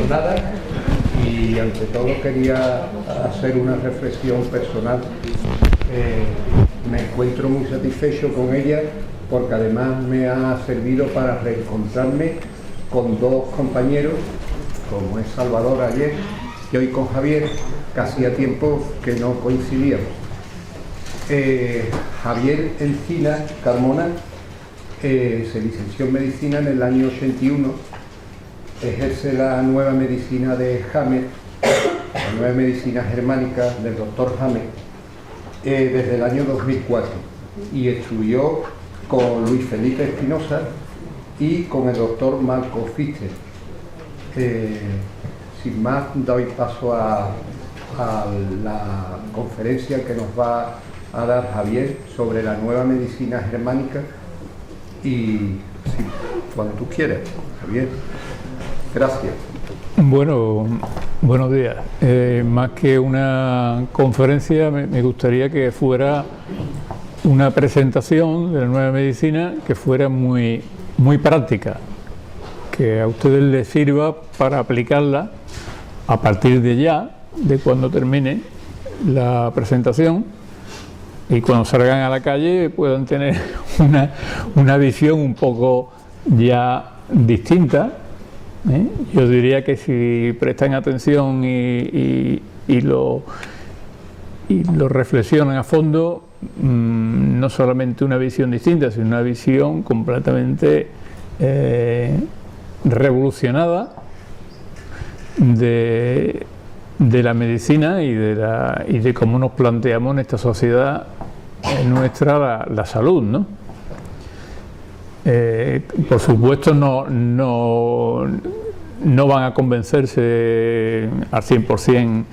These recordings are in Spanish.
jornada y ante todo quería hacer una reflexión personal. Me encuentro muy satisfecho con ella porque además me ha servido para reencontrarme con dos compañeros, como es Salvador ayer y hoy con Javier, que hacía tiempo que no coincidíamos. Javier Encina Carmona se licenció en medicina en el año 81, ejerce la nueva medicina de James, la nueva medicina germánica del doctor James, desde el año 2004 y estudió con Luis Felipe Espinosa y con el doctor Marco Fischer. Sin más, doy paso a la conferencia que nos va a dar Javier sobre la nueva medicina germánica y sí, cuando tú quieras, Javier. Gracias. Bueno, buenos días. Más que una conferencia, me gustaría que fuera una presentación de la nueva medicina que fuera muy práctica, que a ustedes les sirva para aplicarla a partir de ya, de cuando termine la presentación, y cuando salgan a la calle puedan tener una visión un poco ya distinta. Yo diría que si prestan atención y lo reflexionan a fondo, no solamente una visión distinta, sino una visión completamente revolucionada de la medicina y de cómo nos planteamos en esta sociedad nuestra la salud, ¿no? Por supuesto no van a convencerse al 100%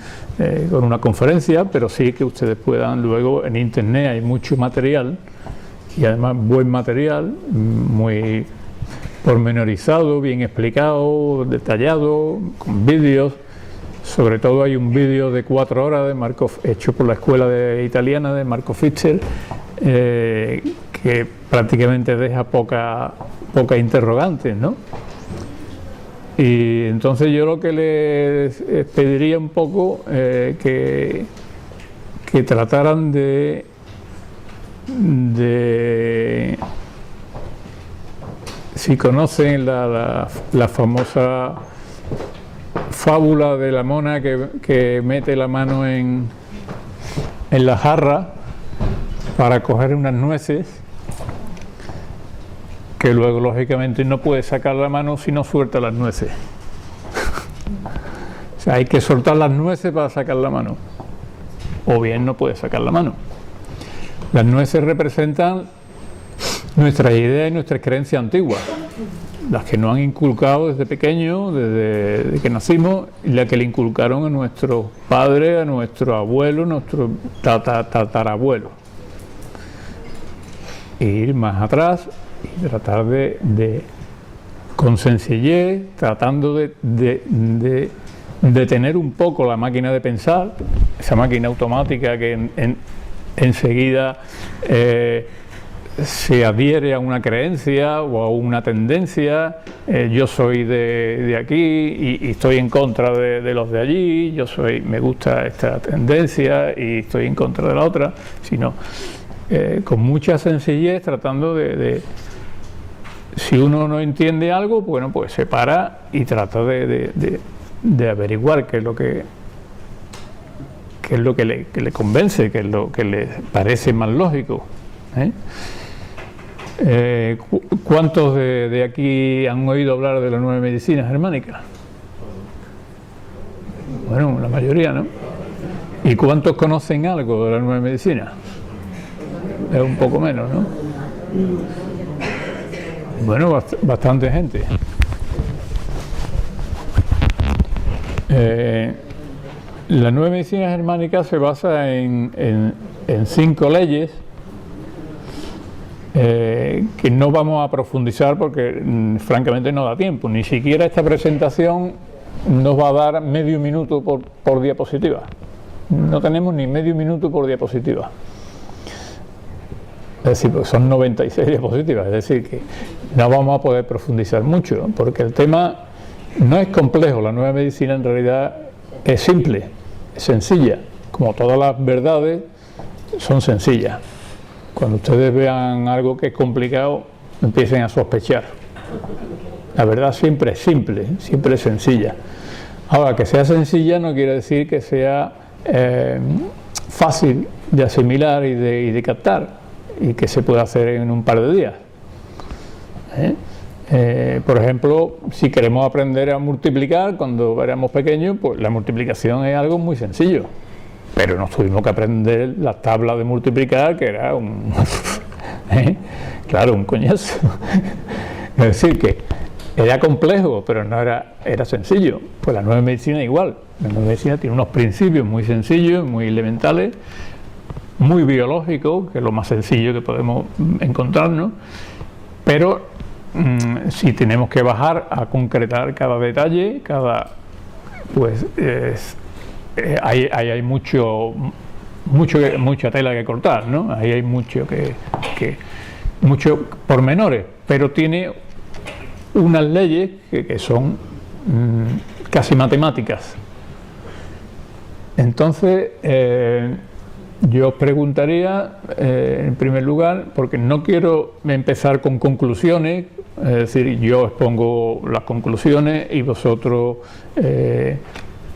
con una conferencia, pero sí que ustedes puedan luego en internet hay mucho material y además buen material, muy pormenorizado, bien explicado, detallado, con vídeos. Sobre todo hay un vídeo de 4 horas hecho por la escuela italiana de Marco Fischer, que prácticamente deja poca interrogante, ¿no? Y entonces yo lo que les pediría un poco que trataran de si conocen la famosa fábula de la mona que mete la mano en la jarra para coger unas nueces, que luego lógicamente no puede sacar la mano si no suelta las nueces. O sea, hay que soltar las nueces para sacar la mano, o bien no puede sacar la mano. Las nueces representan nuestras ideas y nuestras creencias antiguas, las que nos han inculcado desde pequeños, desde que nacimos, y las que le inculcaron a nuestros padres, a nuestros abuelos, a nuestros tatarabuelos. E ir más atrás y tratar con sencillez, tratando de tener un poco la máquina de pensar, esa máquina automática que enseguida se adhiere a una creencia o a una tendencia. Yo soy de aquí y estoy en contra de los de allí, me gusta esta tendencia y estoy en contra de la otra, sino con mucha sencillez, tratando si uno no entiende algo, bueno, pues se para y trata de averiguar qué es lo que le convence, qué es lo que le parece más lógico, ¿Cuántos de aquí han oído hablar de la nueva medicina germánica? Bueno, la mayoría, ¿no? ¿Y cuántos conocen algo de la nueva medicina? Es un poco menos, ¿no? Bueno, bastante gente. La nueva medicina germánica se basa en 5 leyes que no vamos a profundizar porque francamente no da tiempo. Ni siquiera esta presentación nos va a dar medio minuto por diapositiva. No tenemos ni medio minuto por diapositiva. Es decir, pues son 96 diapositivas, es decir, que no vamos a poder profundizar mucho, porque el tema no es complejo, la nueva medicina en realidad es simple, es sencilla, como todas las verdades son sencillas. Cuando ustedes vean algo que es complicado, empiecen a sospechar. La verdad siempre es simple, siempre es sencilla. Ahora, que sea sencilla no quiere decir que sea fácil de asimilar y de captar, y que se pueda hacer en un par de días. Por ejemplo, si queremos aprender a multiplicar cuando éramos pequeños, pues la multiplicación es algo muy sencillo, pero nos tuvimos que aprender las tablas de multiplicar, que era claro, un coñazo. Es decir, que era complejo, pero no era sencillo. Pues la nueva medicina igual. La nueva medicina tiene unos principios muy sencillos, muy elementales, muy biológicos, que es lo más sencillo que podemos encontrarnos, pero si tenemos que bajar a concretar cada detalle, pues hay mucha tela que cortar, ¿no? Ahí hay mucho muchos pormenores, pero tiene unas leyes que son casi matemáticas. Entonces, yo os preguntaría, en primer lugar, porque no quiero empezar con conclusiones, es decir, yo expongo las conclusiones y vosotros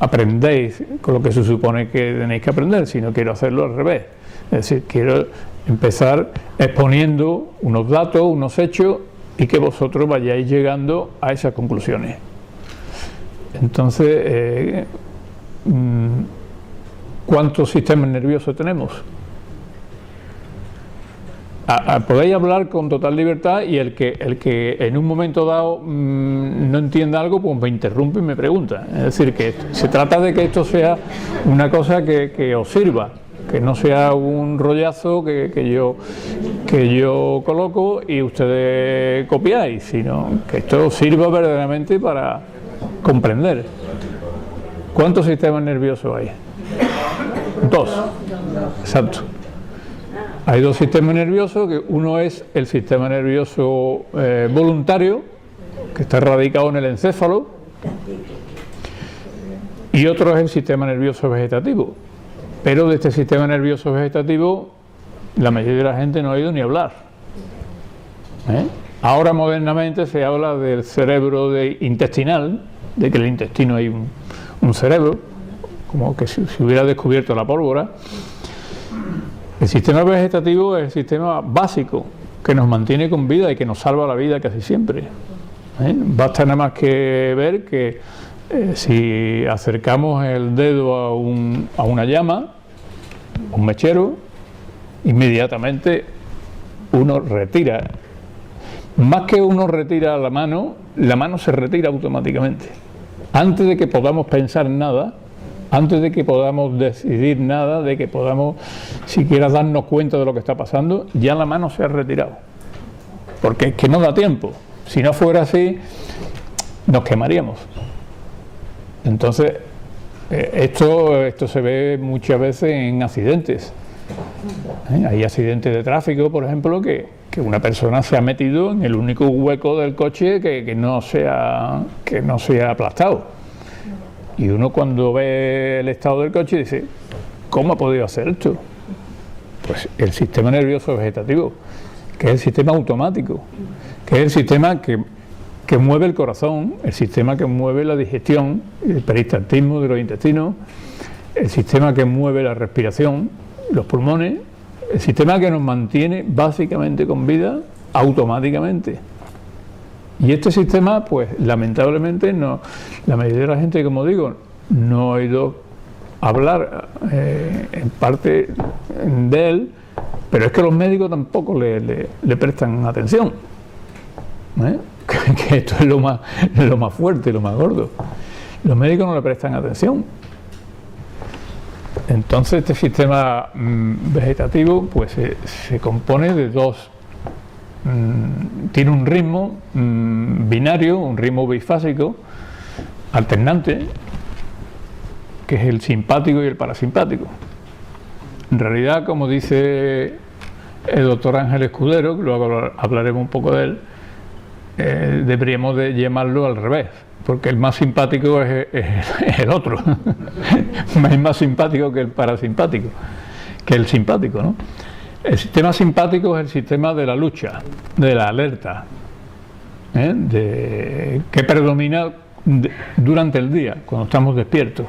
aprendéis con lo que se supone que tenéis que aprender, sino quiero hacerlo al revés. Es decir, quiero empezar exponiendo unos datos, unos hechos, y que vosotros vayáis llegando a esas conclusiones. Entonces, ¿cuántos sistemas nerviosos tenemos? Podéis hablar con total libertad, y el que en un momento dado no entienda algo, pues me interrumpe y me pregunta. Es decir, que se trata de que esto sea una cosa que os sirva, que no sea un rollazo que yo coloco y ustedes copiáis, sino que esto sirva verdaderamente para comprender. ¿Cuántos sistemas nerviosos hay? 2. Exacto. Hay 2 sistemas nerviosos, que uno es el sistema nervioso voluntario, que está radicado en el encéfalo, y otro es el sistema nervioso vegetativo. Pero de este sistema nervioso vegetativo la mayoría de la gente no ha oído ni hablar. Ahora modernamente se habla del cerebro intestinal, de que en el intestino hay un cerebro, como que si hubiera descubierto la pólvora. El sistema vegetativo es el sistema básico que nos mantiene con vida y que nos salva la vida casi siempre. Basta nada más que ver que si acercamos el dedo a una llama, un mechero, inmediatamente uno retira. Más que uno retira la mano se retira automáticamente. Antes de que podamos pensar nada, antes de que podamos decidir nada, de que podamos siquiera darnos cuenta de lo que está pasando, ya la mano se ha retirado. Porque es que no da tiempo. Si no fuera así, nos quemaríamos. Entonces, esto se ve muchas veces en accidentes. Hay accidentes de tráfico, por ejemplo, que una persona se ha metido en el único hueco del coche que no se ha aplastado. Y uno, cuando ve el estado del coche, dice: ¿cómo ha podido hacer esto? Pues el sistema nervioso vegetativo, que es el sistema automático, que es el sistema que mueve el corazón, el sistema que mueve la digestión, el peristaltismo de los intestinos, el sistema que mueve la respiración, los pulmones, el sistema que nos mantiene básicamente con vida automáticamente. Y este sistema, pues lamentablemente, la mayoría de la gente, como digo, no ha oído hablar en parte de él, pero es que los médicos tampoco le prestan atención. Que esto es lo más fuerte, lo más gordo. Los médicos no le prestan atención. Entonces este sistema vegetativo pues se compone de 2. Tiene un ritmo binario, un ritmo bifásico, alternante, que es el simpático y el parasimpático. En realidad, como dice el doctor Ángel Escudero, que luego hablaremos un poco de él, deberíamos de llamarlo al revés, porque el más simpático es el otro, es más simpático que el parasimpático, que el simpático, ¿no? El sistema simpático es el sistema de la lucha, de la alerta, que predomina durante el día, cuando estamos despiertos,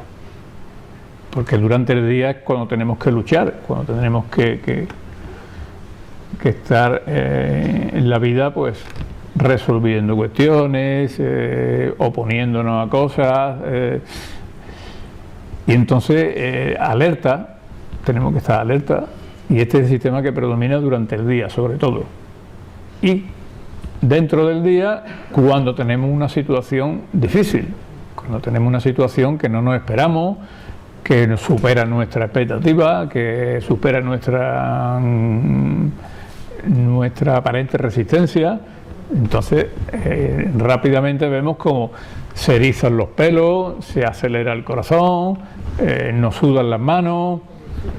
porque durante el día es cuando tenemos que luchar, cuando tenemos que estar en la vida, pues resolviendo cuestiones, oponiéndonos a cosas, y entonces alerta, tenemos que estar alerta, y este es el sistema que predomina durante el día sobre todo, y dentro del día cuando tenemos una situación difícil, cuando tenemos una situación que no nos esperamos, que nos supera nuestra expectativa, que supera nuestra aparente resistencia. Entonces rápidamente vemos como se erizan los pelos, se acelera el corazón, nos sudan las manos,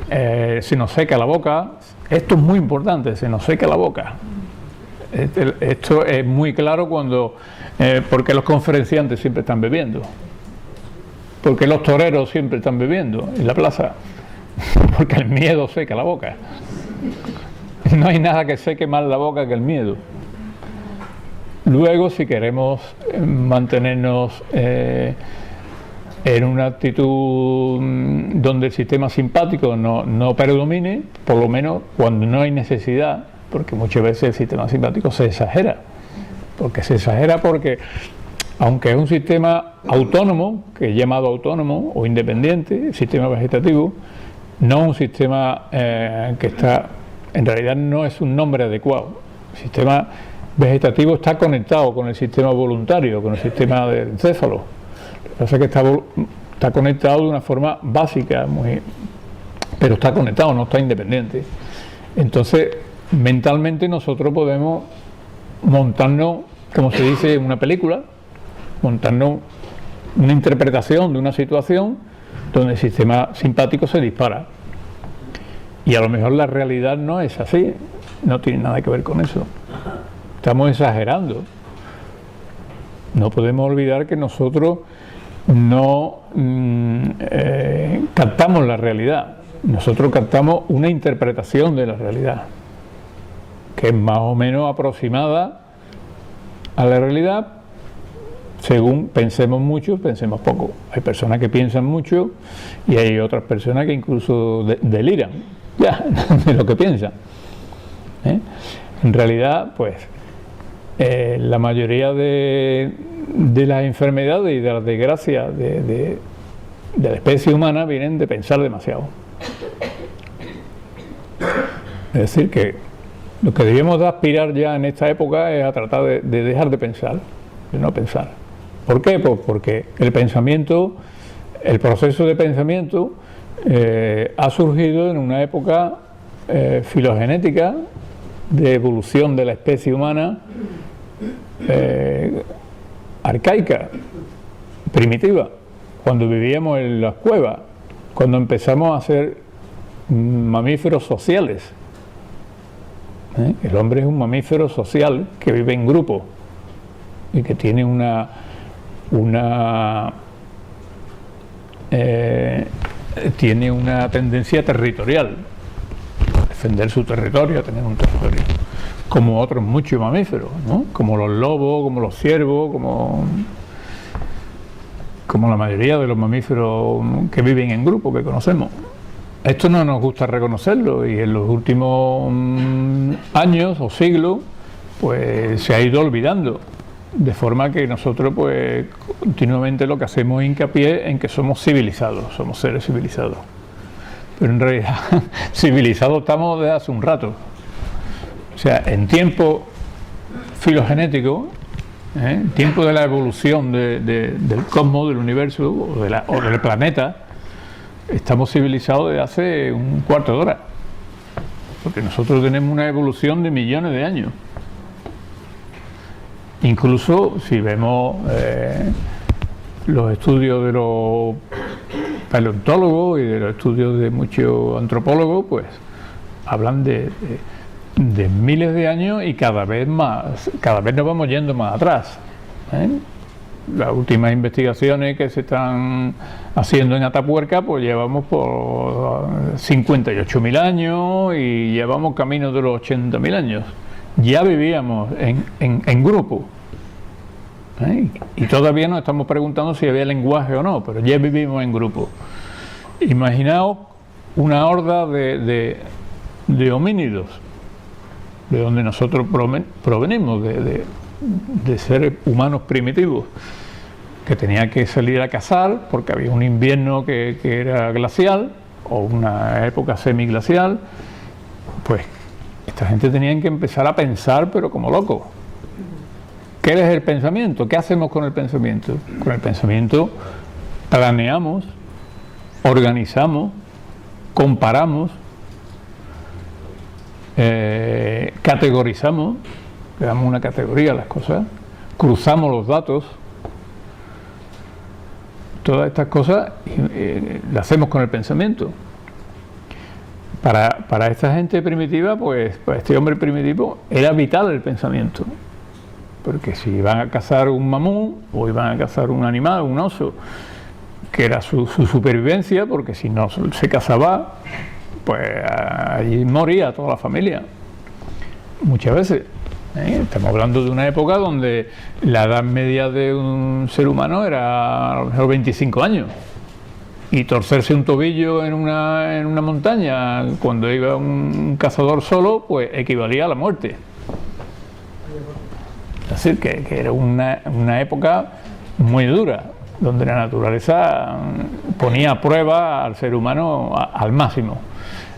se nos seca la boca. Esto es muy importante, se nos seca la boca. Esto es muy claro cuando porque los conferenciantes siempre están bebiendo, porque los toreros siempre están bebiendo en la plaza, porque el miedo seca la boca. No hay nada que seque más la boca que el miedo. Luego, si queremos mantenernos en una actitud donde el sistema simpático no predomine, por lo menos cuando no hay necesidad, porque muchas veces el sistema simpático se exagera, porque aunque es un sistema autónomo, que es llamado autónomo o independiente, el sistema vegetativo, no un sistema que está, en realidad no es un nombre adecuado. El sistema vegetativo está conectado con el sistema voluntario, con el sistema del encéfalo. Lo que pasa es que está conectado de una forma básica, pero está conectado, no está independiente. Entonces, mentalmente nosotros podemos montarnos, como se dice en una película, montarnos una interpretación de una situación donde el sistema simpático se dispara. Y a lo mejor la realidad no es así, no tiene nada que ver con eso. Estamos exagerando. No podemos olvidar que nosotros no captamos la realidad. Nosotros captamos una interpretación de la realidad, que es más o menos aproximada a la realidad según pensemos mucho, pensemos poco. Hay personas que piensan mucho y hay otras personas que incluso deliran ya de lo que piensan. En realidad, pues la mayoría de las enfermedades y de las desgracias de la especie humana vienen de pensar demasiado. Es decir, que lo que debemos de aspirar ya en esta época es a tratar de dejar de pensar, de no pensar. ¿Por qué? Pues porque el pensamiento, el proceso de pensamiento ha surgido en una época filogenética de evolución de la especie humana arcaica, primitiva, cuando vivíamos en las cuevas, cuando empezamos a ser mamíferos sociales. El hombre es un mamífero social que vive en grupo y que tiene tiene una tendencia territorial, a defender su territorio, a tener un territorio, como otros muchos mamíferos, ¿no? Como los lobos, como los ciervos, como la mayoría de los mamíferos que viven en grupo, que conocemos. Esto no nos gusta reconocerlo y en los últimos años o siglos pues se ha ido olvidando, de forma que nosotros pues continuamente lo que hacemos es hincapié en que somos civilizados, somos seres civilizados, pero en realidad civilizados estamos desde hace un rato. O sea, en tiempo filogenético, en tiempo de la evolución del cosmos, del universo o del planeta, estamos civilizados desde hace un cuarto de hora, porque nosotros tenemos una evolución de millones de años. Incluso si vemos los estudios de los paleontólogos y de los estudios de muchos antropólogos, pues hablan de de miles de años y cada vez nos vamos yendo más atrás, ¿eh? Las últimas investigaciones que se están haciendo en Atapuerca, pues llevamos por 58.000 años y llevamos camino de los 80.000 años. Ya vivíamos en grupo, ¿eh? Y todavía nos estamos preguntando si había lenguaje o no, pero ya vivimos en grupo. Imaginaos una horda de homínidos, de donde nosotros provenimos, de seres humanos primitivos, que tenían que salir a cazar porque había un invierno que era glacial o una época semiglacial. Pues esta gente tenía que empezar a pensar, pero como loco. ¿Qué es el pensamiento? ¿Qué hacemos con el pensamiento? Con el pensamiento planeamos, organizamos, comparamos, categorizamos, le damos una categoría a las cosas, cruzamos los datos. Todas estas cosas las hacemos con el pensamiento. Para esta gente primitiva, pues para este hombre primitivo era vital el pensamiento, porque si iban a cazar un mamut o iban a cazar un animal, un oso, que era su supervivencia, porque si no se cazaba, pues allí moría toda la familia, muchas veces. Estamos hablando de una época donde la edad media de un ser humano era a lo mejor 25 años, y torcerse un tobillo en una montaña cuando iba un cazador solo, pues equivalía a la muerte. Es decir, que era una época muy dura, donde la naturaleza ponía a prueba al ser humano al máximo.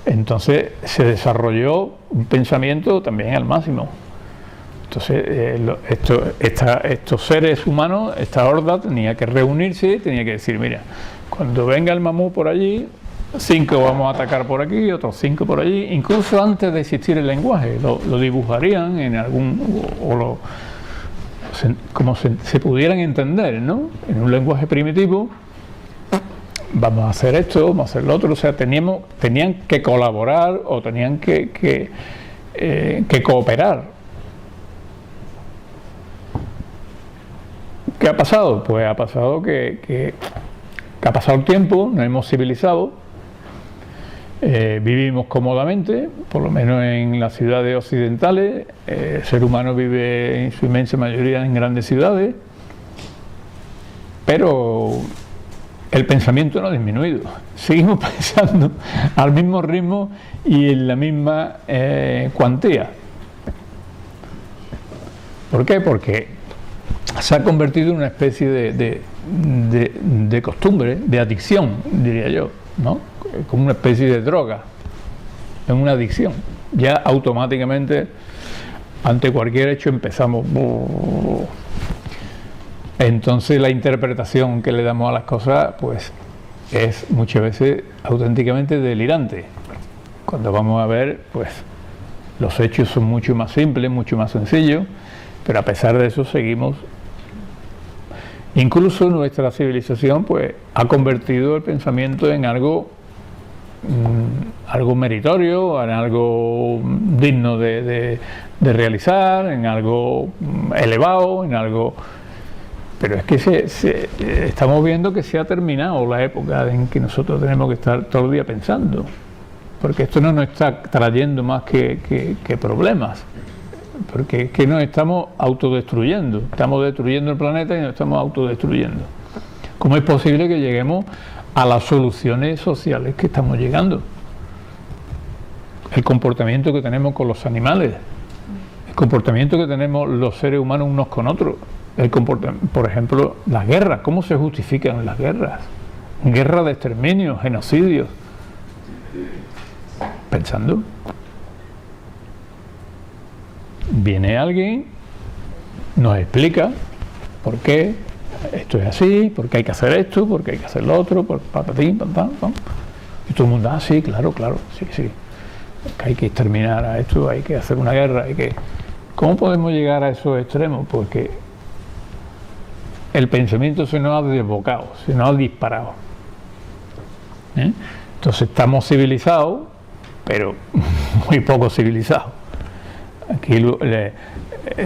Entonces se desarrolló un pensamiento también al máximo. Entonces estos seres humanos, esta horda, tenía que reunirse, tenía que decir, mira, cuando venga el mamut por allí, 5 vamos a atacar por aquí, otros 5 por allí. Incluso antes de existir el lenguaje, lo dibujarían en algún, como se pudieran entender, ¿no? En un lenguaje primitivo. Vamos a hacer esto, vamos a hacer lo otro. O sea, tenían que colaborar o tenían que cooperar. ¿Qué ha pasado? Pues ha pasado que ha pasado el tiempo, nos hemos civilizado, vivimos cómodamente, por lo menos en las ciudades occidentales. El ser humano vive en su inmensa mayoría en grandes ciudades, pero el pensamiento no ha disminuido. Seguimos pensando al mismo ritmo y en la misma cuantía. ¿Por qué? Porque se ha convertido en una especie de costumbre, de adicción, diría yo, ¿no? Como una especie de droga, en una adicción. Ya automáticamente, ante cualquier hecho, empezamos. Entonces la interpretación que le damos a las cosas, pues, es muchas veces auténticamente delirante. Cuando vamos a ver, pues, los hechos son mucho más simples, mucho más sencillos, pero a pesar de eso seguimos. Incluso nuestra civilización, pues, ha convertido el pensamiento en algo meritorio, en algo digno de realizar, en algo elevado, en algo. Pero es que estamos viendo que se ha terminado la época en que nosotros tenemos que estar todo el día pensando, porque esto no nos está trayendo más que problemas. Porque es que nos estamos autodestruyendo, estamos destruyendo el planeta y nos estamos autodestruyendo. ¿Cómo es posible que lleguemos a las soluciones sociales que estamos llegando? El comportamiento que tenemos con los animales, el comportamiento que tenemos los seres humanos unos con otros, por ejemplo, las guerras. ¿Cómo se justifican las guerras? Guerras de exterminio, genocidios. Pensando. Viene alguien, nos explica por qué esto es así, por qué hay que hacer esto, por qué hay que hacer lo otro, por patatín, pam. Y todo el mundo, sí, claro, sí. Que hay que exterminar a esto, hay que hacer una guerra, ¿Cómo podemos llegar a esos extremos? Porque el pensamiento se nos ha desbocado, se nos ha disparado. Entonces estamos civilizados, pero muy poco civilizados. Aquí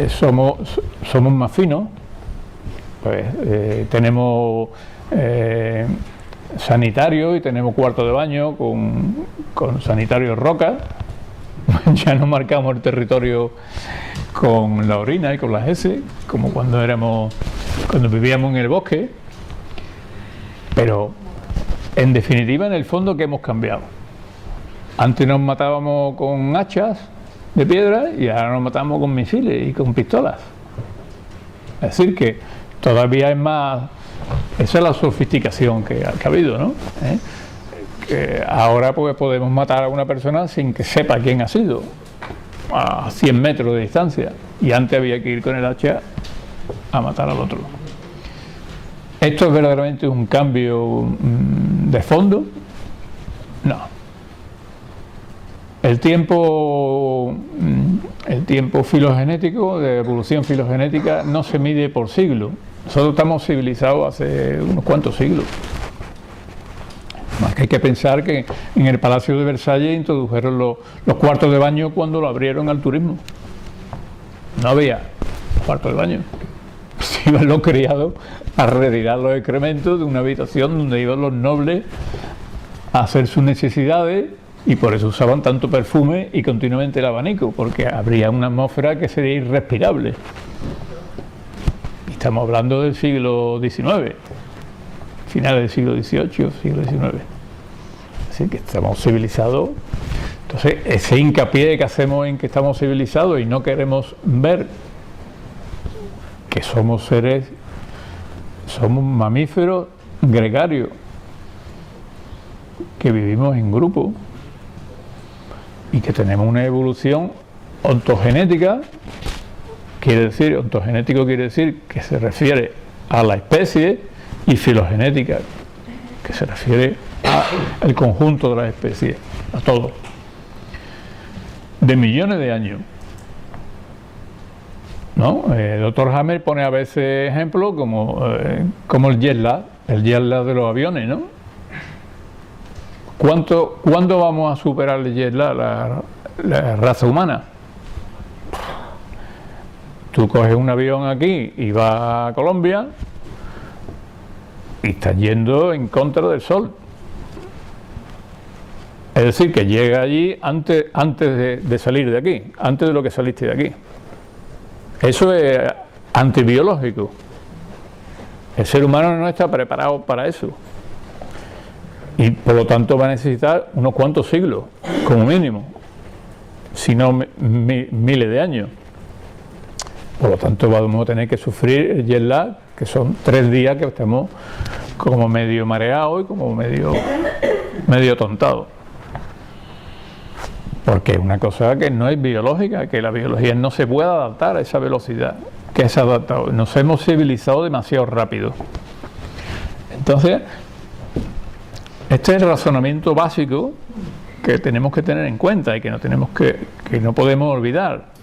somos más finos, pues tenemos sanitario y tenemos cuarto de baño con sanitario roca. Ya no marcamos el territorio con la orina y con las heces, como cuando vivíamos en el bosque. Pero en definitiva, en el fondo, ¿qué hemos cambiado? Antes nos matábamos con hachas de piedra y ahora nos matamos con misiles y con pistolas. Es decir, que todavía es más... Esa es la sofisticación que ha habido, ¿no? Que ahora pues podemos matar a una persona sin que sepa quién ha sido, a 100 metros de distancia, y antes había que ir con el hacha a matar al otro. ¿Esto es verdaderamente un cambio de fondo? No. El tiempo filogenético, de evolución filogenética, no se mide por siglos. Nosotros estamos civilizados hace unos cuantos siglos. Más que hay que pensar que en el Palacio de Versalles introdujeron los cuartos de baño cuando lo abrieron al turismo. No había cuartos de baño. Se iban los criados a retirar los excrementos de una habitación donde iban los nobles a hacer sus necesidades, y por eso usaban tanto perfume y continuamente el abanico, porque habría una atmósfera que sería irrespirable. Estamos hablando del siglo XIX, finales del siglo XVIII, siglo XIX. Así que estamos civilizados. Entonces, ese hincapié que hacemos en que estamos civilizados y no queremos ver que somos seres, somos mamíferos gregarios, que vivimos en grupo y que tenemos una evolución ontogenética. Ontogenético quiere decir que se refiere a la especie, y filogenética, que se refiere al conjunto de las especies, a todo, de millones de años, ¿no? El doctor Hammer pone a veces ejemplos como el jet lag de los aviones, ¿no? ¿Cuándo vamos a superar el jet lag, la raza humana? Tú coges un avión aquí y vas a Colombia y estás yendo en contra del sol. Es decir, que llega allí antes de salir de aquí, antes de lo que saliste de aquí. Eso es antibiológico. El ser humano no está preparado para eso. Y por lo tanto va a necesitar unos cuantos siglos, como mínimo, si no miles de años. Por lo tanto vamos a tener que sufrir el jet lag, que son 3 días que estamos como medio mareados y como medio tontados. Porque es una cosa que no es biológica, que la biología no se puede adaptar a esa velocidad, que es adaptado. Nos hemos civilizado demasiado rápido. Entonces, este es el razonamiento básico que tenemos que tener en cuenta y que no podemos olvidar.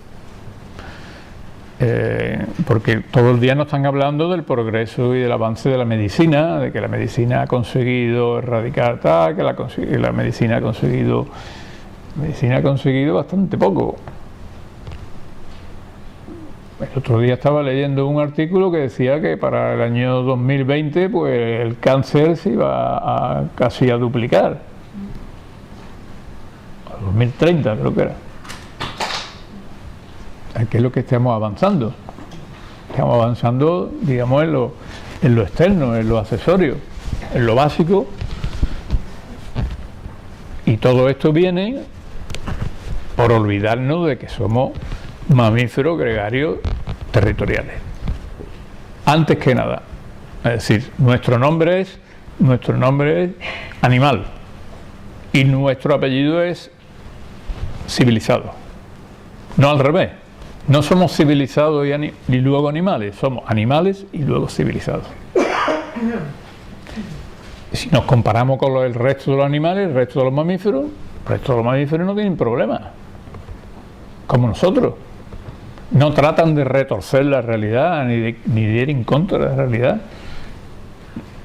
Porque todo el día nos están hablando del progreso y del avance de la medicina, de que la medicina ha conseguido erradicar tal, que la medicina ha conseguido bastante poco. El otro día estaba leyendo un artículo que decía que para el año 2020 pues el cáncer se iba casi a duplicar. A 2030 creo que era. ¿Qué es lo que estamos avanzando? Estamos avanzando, digamos, en lo externo, en lo accesorio, en lo básico. Y todo esto viene por olvidarnos de que somos mamíferos gregarios territoriales. Antes que nada. Es decir, nuestro nombre es animal. Y nuestro apellido es civilizado. No al revés. No somos civilizados y luego animales, somos animales y luego civilizados. Si nos comparamos con el resto de los animales, el resto de los mamíferos no tienen problemas, como nosotros. No tratan de retorcer la realidad ni de ir en contra de la realidad,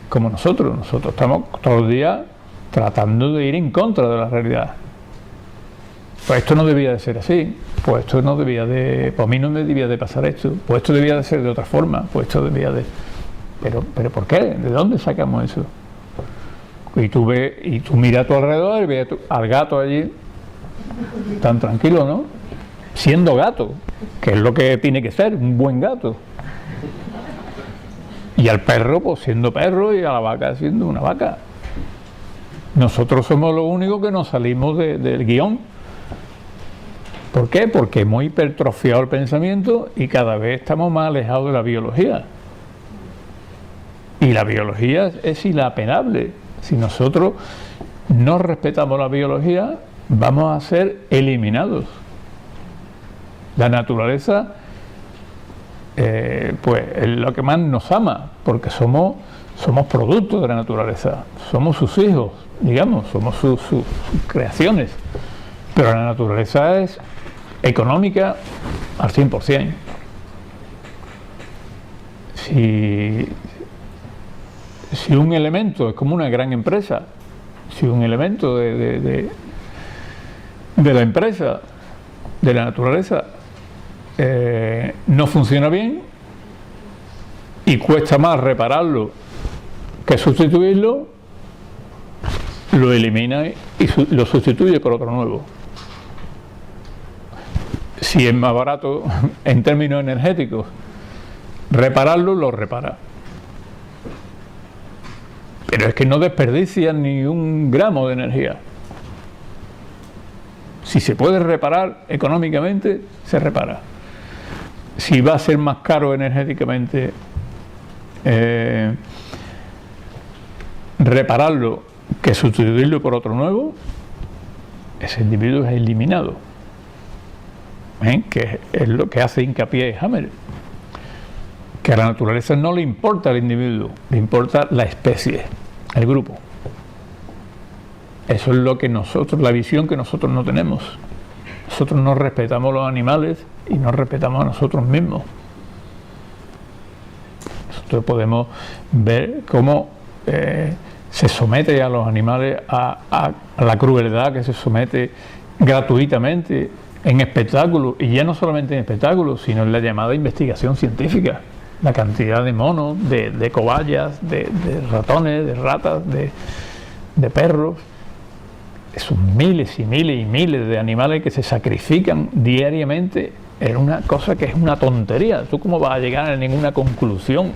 como nosotros. Nosotros estamos todos los días tratando de ir en contra de la realidad. pues esto no debía de ser así, pues esto no debía de, pues a mí no me debía de pasar esto, pues esto debía de ser de otra forma, pues esto debía de... Pero ¿por qué? ¿De dónde sacamos eso? Y tú miras a tu alrededor y ves al gato allí tan tranquilo, ¿no? Siendo gato, que es lo que tiene que ser, un buen gato. Y al perro, pues siendo perro, y a la vaca siendo una vaca. Nosotros somos los únicos que nos salimos del guión. ¿Por qué? Porque hemos hipertrofiado el pensamiento y cada vez estamos más alejados de la biología. Y la biología es inapelable. Si nosotros no respetamos la biología, vamos a ser eliminados. La naturaleza pues es lo que más nos ama, porque somos productos de la naturaleza, somos sus hijos, digamos, somos sus creaciones, pero la naturaleza es económica al 100%. Si un elemento es como una gran empresa, si un elemento de la empresa, de la naturaleza, no funciona bien y cuesta más repararlo que sustituirlo, lo elimina y lo sustituye por otro nuevo. Si es más barato en términos energéticos repararlo, lo repara. Pero es que no desperdician ni un gramo de energía. Si se puede reparar económicamente, se repara. Si va a ser más caro energéticamente repararlo que sustituirlo por otro nuevo, ese individuo es eliminado. Que es lo que hace hincapié Hammer, que a la naturaleza no le importa el individuo, le importa la especie, el grupo. Eso es lo que nosotros, la visión que nosotros no tenemos. Nosotros no respetamos a los animales y no respetamos a nosotros mismos. Nosotros podemos ver cómo se somete a los animales a la crueldad que se somete gratuitamente en espectáculos, y ya no solamente en espectáculos, sino en la llamada investigación científica. La cantidad de monos, de cobayas, de ratones, de ratas, de perros. Son miles y miles y miles de animales que se sacrifican diariamente en una cosa que es una tontería. ¿Tú cómo vas a llegar a ninguna conclusión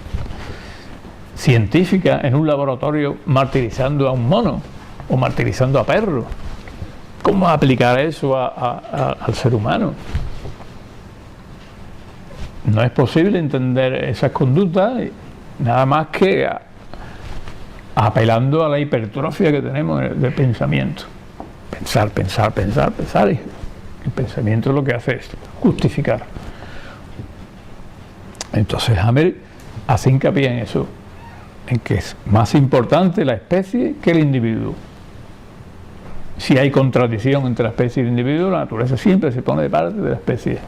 científica en un laboratorio martirizando a un mono o martirizando a perros? ¿Cómo aplicar eso al ser humano? No es posible entender esas conductas nada más que apelando a la hipertrofia que tenemos de pensamiento. Pensar. Y el pensamiento lo que hace es justificar. Entonces Hammer hace hincapié en eso, en que es más importante la especie que el individuo. Si hay contradicción entre la especie y el individuo, la naturaleza siempre se pone de parte de la especie.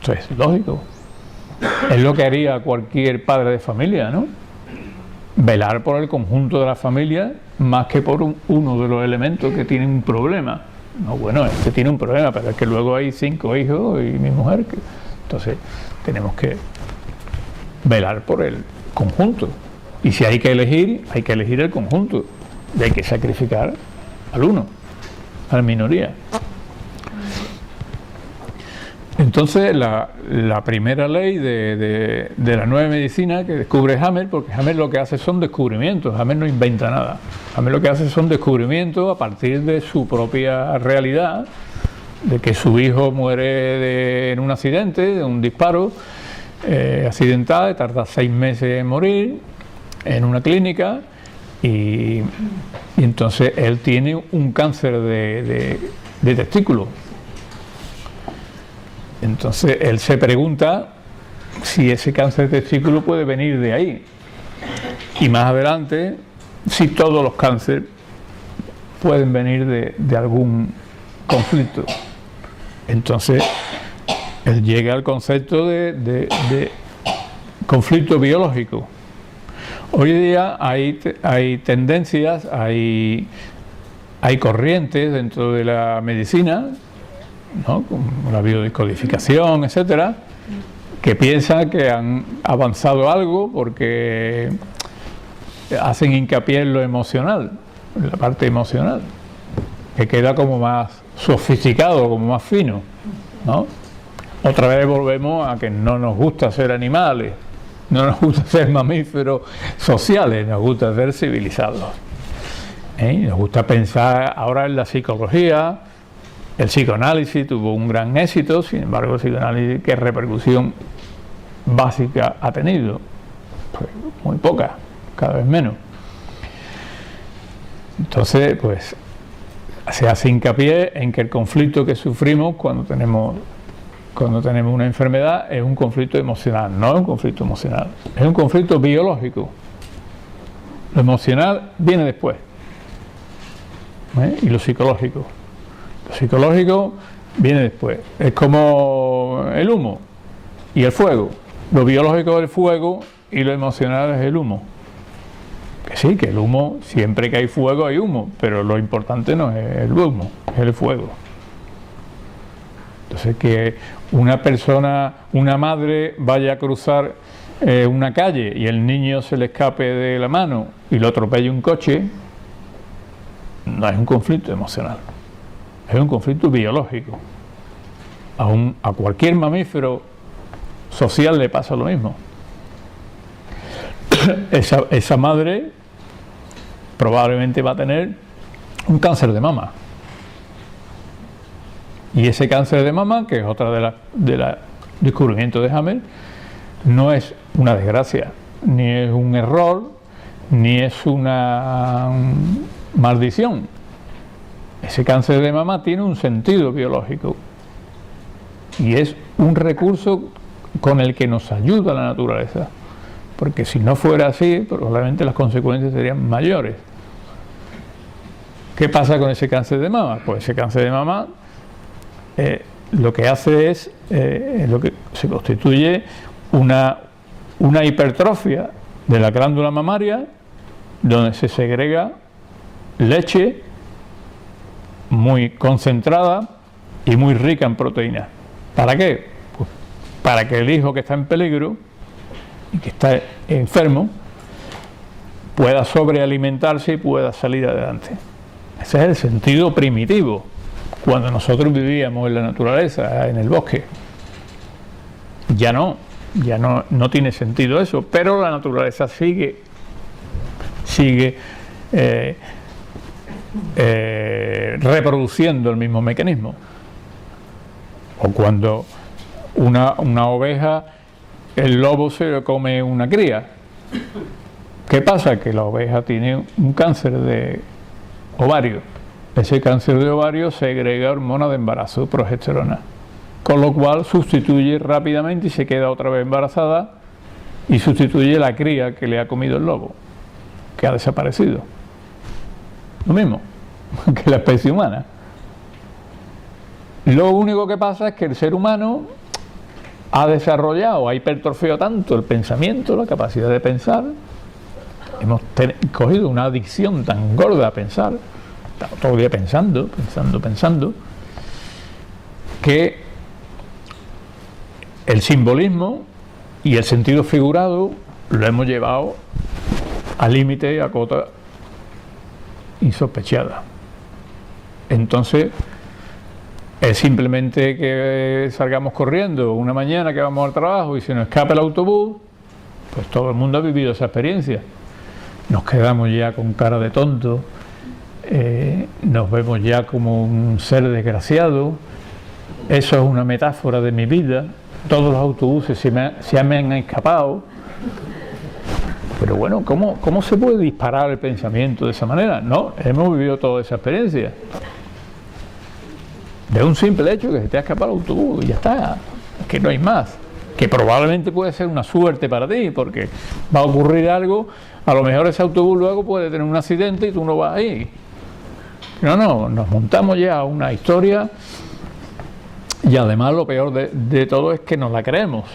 Esto es lógico. Es lo que haría cualquier padre de familia, ¿no? Velar por el conjunto de la familia más que por uno de los elementos que tienen un problema. No, bueno, este tiene un problema, pero es que luego hay 5 hijos y mi mujer. Entonces tenemos que velar por el conjunto. Y si hay que elegir el conjunto. Y hay que sacrificar al uno, a la minoría. Entonces la primera ley de la nueva medicina que descubre Hammer, porque Hammer lo que hace son descubrimientos, Hammer no inventa nada, Hammer lo que hace son descubrimientos a partir de su propia realidad, de que su hijo muere en un accidente, de un disparo accidental, tarda 6 meses en morir en una clínica, y entonces él tiene un cáncer de testículo. Entonces él se pregunta si ese cáncer de testículo puede venir de ahí, y más adelante si todos los cánceres pueden venir de algún conflicto. Entonces él llega al concepto de conflicto biológico. Hoy día hay tendencias, hay hay corrientes dentro de la medicina, ¿no?, como la biodescodificación, etcétera, que piensan que han avanzado algo porque hacen hincapié en lo emocional, en la parte emocional, que queda como más sofisticado, como más fino, ¿no? Otra vez volvemos a que no nos gusta ser animales, no nos gusta ser mamíferos sociales, nos gusta ser civilizados. Nos gusta pensar ahora en la psicología. El psicoanálisis tuvo un gran éxito, sin embargo, el psicoanálisis, ¿qué repercusión básica ha tenido? Pues muy poca, cada vez menos. Entonces, pues, se hace hincapié en que el conflicto que sufrimos cuando tenemos una enfermedad es un conflicto emocional, no es un conflicto emocional, es un conflicto biológico. Lo emocional viene después, y lo psicológico viene después. Es como el humo y el fuego. Lo biológico es el fuego y lo emocional es el humo. Que sí, que el humo, siempre que hay fuego hay humo, pero lo importante no es el humo, es el fuego. Entonces, que una persona, una madre vaya a cruzar una calle y el niño se le escape de la mano y lo atropelle un coche, no es un conflicto emocional, es un conflicto biológico. A cualquier mamífero social le pasa lo mismo. Esa madre probablemente va a tener un cáncer de mama. Y ese cáncer de mama, que es otra de los descubrimientos de Hammer, no es una desgracia, ni es un error, ni es una maldición. Ese cáncer de mama tiene un sentido biológico y es un recurso con el que nos ayuda la naturaleza, porque si no fuera así, probablemente las consecuencias serían mayores. ¿Qué pasa con ese cáncer de mama? Pues ese cáncer de mama lo que hace es lo que se constituye una hipertrofia de la glándula mamaria, donde se segrega leche muy concentrada y muy rica en proteínas. ¿Para qué? Pues para que el hijo que está en peligro y que está enfermo pueda sobrealimentarse y pueda salir adelante. Ese es el sentido primitivo, cuando nosotros vivíamos en la naturaleza, en el bosque. Ya no tiene sentido eso, pero la naturaleza sigue reproduciendo el mismo mecanismo. O cuando una oveja, el lobo se le come una cría. ¿Qué pasa? Que la oveja tiene un cáncer de ovario. Ese cáncer de ovario segrega hormona de embarazo, progesterona, con lo cual sustituye rápidamente y se queda otra vez embarazada y sustituye la cría que le ha comido el lobo, que ha desaparecido. Lo mismo que la especie humana. Lo único que pasa es que el ser humano ha desarrollado, ha hipertrofiado tanto el pensamiento, la capacidad de pensar. Hemos cogido una adicción tan gorda a pensar, todo el día pensando, que el simbolismo y el sentido figurado lo hemos llevado al límite, a cota insospechada. Entonces, es simplemente que salgamos corriendo una mañana que vamos al trabajo y se nos escapa el autobús, pues todo el mundo ha vivido esa experiencia. Nos quedamos ya con cara de tonto, nos vemos ya como un ser desgraciado. Eso es una metáfora de mi vida. Todos los autobuses se me han escapado. Pero bueno, ¿cómo se puede disparar el pensamiento de esa manera? No, hemos vivido toda esa experiencia. De un simple hecho que se te ha escapado el autobús y ya está, que no hay más. Que probablemente puede ser una suerte para ti, porque va a ocurrir algo, a lo mejor ese autobús luego puede tener un accidente y tú no vas ahí. No, nos montamos ya una historia y además lo peor de todo es que nos la creemos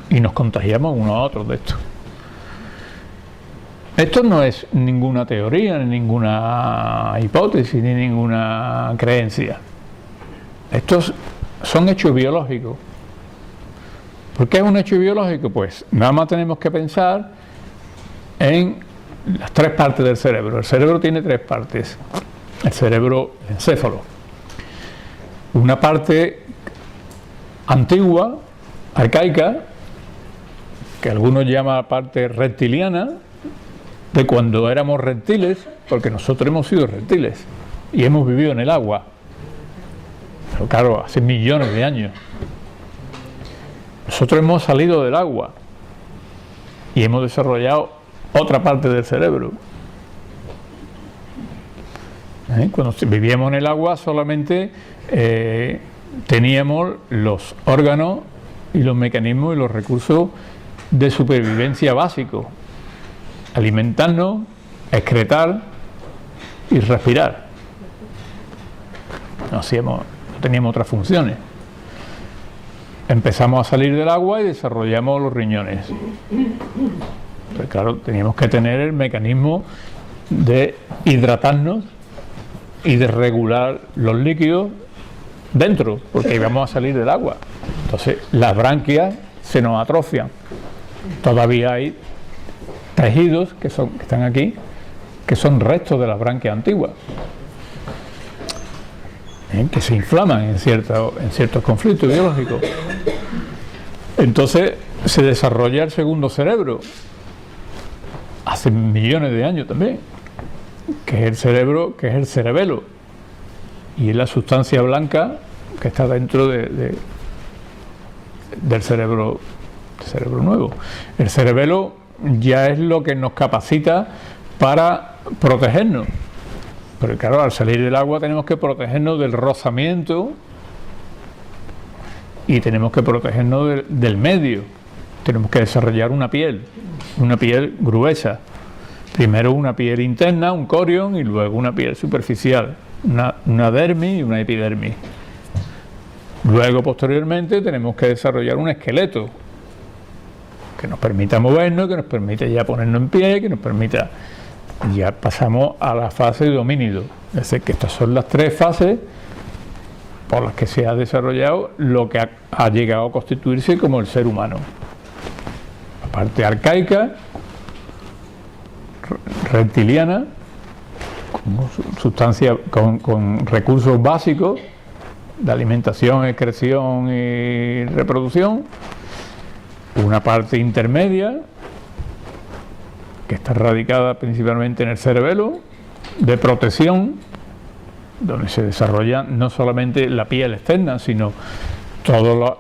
y nos contagiamos unos a otros de esto. Esto no es ninguna teoría, ni ninguna hipótesis, ni ninguna creencia. Estos son hechos biológicos. ¿Por qué es un hecho biológico? Pues nada más tenemos que pensar en las tres partes del cerebro. El cerebro tiene tres partes. El cerebro encéfalo. Una parte antigua, arcaica, que algunos llaman parte reptiliana, de cuando éramos reptiles, porque nosotros hemos sido reptiles y hemos vivido en el agua. Pero claro, hace millones de años. Nosotros hemos salido del agua y hemos desarrollado otra parte del cerebro. Cuando vivíamos en el agua solamente teníamos los órganos y los mecanismos y los recursos de supervivencia básicos: alimentarnos, excretar y respirar. No teníamos otras funciones. Empezamos a salir del agua y desarrollamos los riñones. Pues claro, teníamos que tener el mecanismo de hidratarnos y de regular los líquidos dentro, porque íbamos a salir del agua. Entonces las branquias se nos atrofian. Todavía hay tejidos que están aquí, que son restos de las branquias antiguas, que se inflaman en ciertos conflictos biológicos. Entonces se desarrolla el segundo cerebro hace millones de años también, que es el cerebro, que es el cerebelo, y es la sustancia blanca que está dentro del cerebro nuevo. El cerebelo ya es lo que nos capacita para protegernos. Pero claro, al salir del agua tenemos que protegernos del rozamiento y tenemos que protegernos del medio. Tenemos que desarrollar una piel gruesa. Primero una piel interna, un corion, y luego una piel superficial, una dermis y una epidermis. Luego, posteriormente, tenemos que desarrollar un esqueleto que nos permita movernos, que nos permita ya ponernos en pie, que nos permita... Ya pasamos a la fase de homínido. Es decir, que estas son las tres fases por las que se ha desarrollado lo que ha llegado a constituirse como el ser humano. La parte arcaica, reptiliana, con sustancia, con recursos básicos de alimentación, excreción y reproducción. Una parte intermedia, que está radicada principalmente en el cerebelo, de protección, donde se desarrolla no solamente la piel externa, sino todos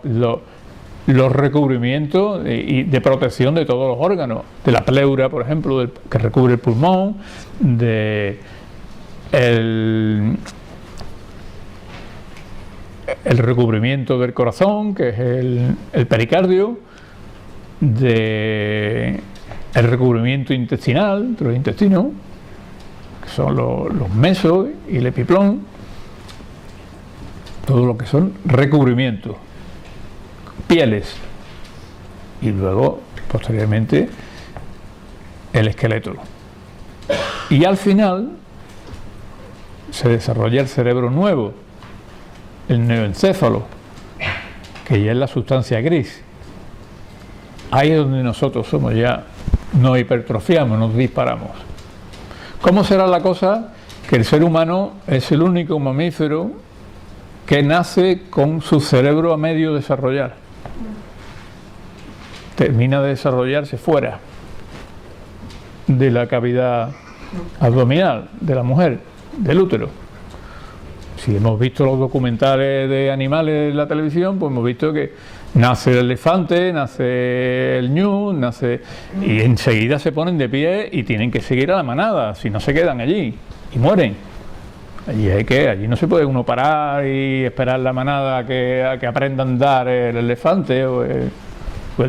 los recubrimientos de protección de todos los órganos, de la pleura, por ejemplo, que recubre el pulmón, el recubrimiento del corazón, que es el pericardio, el recubrimiento intestinal, entre los intestinos, que son los mesos y el epiplón, todo lo que son recubrimientos, pieles, y luego, posteriormente, el esqueleto. Y al final se desarrolla el cerebro nuevo, el neoencéfalo, que ya es la sustancia gris. Ahí es donde nosotros somos ya, nos hipertrofiamos, nos disparamos. ¿Cómo será la cosa? Que el ser humano es el único mamífero que nace con su cerebro a medio desarrollar. Termina de desarrollarse fuera de la cavidad abdominal de la mujer, del útero. Si hemos visto los documentales de animales en la televisión, pues hemos visto que nace el elefante, nace el ñu, y enseguida se ponen de pie y tienen que seguir a la manada, si no se quedan allí y mueren. Allí no se puede uno parar y esperar la manada a que aprenda a andar el elefante o el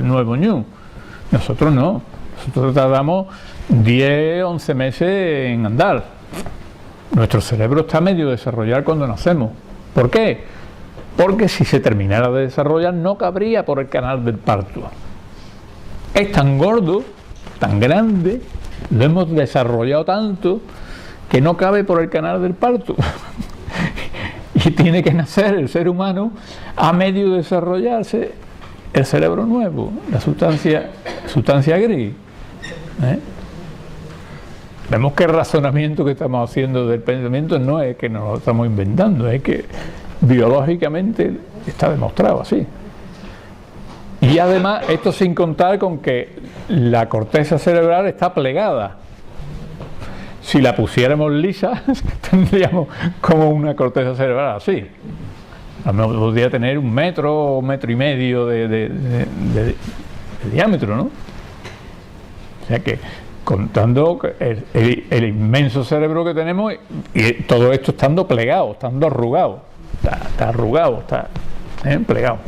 nuevo ñu. Nosotros no, nosotros tardamos 10, 11 meses en andar. Nuestro cerebro está medio desarrollar cuando nacemos. ¿Por qué? Porque si se terminara de desarrollar no cabría por el canal del parto. Es tan gordo, tan grande, lo hemos desarrollado tanto que no cabe por el canal del parto. Y tiene que nacer el ser humano a medio de desarrollarse el cerebro nuevo, la sustancia gris. Vemos que el razonamiento que estamos haciendo del pensamiento no es que nos lo estamos inventando, es que biológicamente está demostrado así. Y además, esto sin contar con que la corteza cerebral está plegada. Si la pusiéramos lisa, tendríamos como una corteza cerebral así. A lo mejor podría tener 1 metro o 1,5 metros de diámetro, ¿no? O sea que, contando el inmenso cerebro que tenemos, y todo esto estando plegado, estando arrugado. Está arrugado, está plegado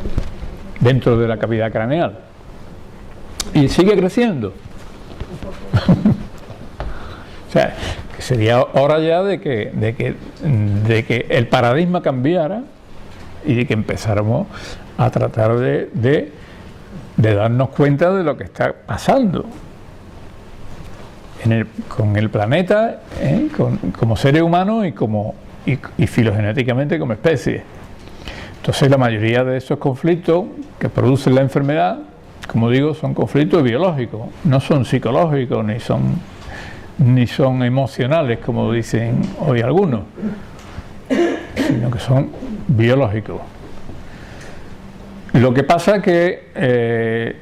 dentro de la cavidad craneal. Y sigue creciendo. O sea, que sería hora ya de que el paradigma cambiara y de que empezáramos a tratar de darnos cuenta de lo que está pasando con el planeta, como seres humanos y filogenéticamente como especie. Entonces la mayoría de esos conflictos que producen la enfermedad, como digo, son conflictos biológicos, no son psicológicos ni son emocionales, como dicen hoy algunos, sino que son biológicos. Lo que pasa es que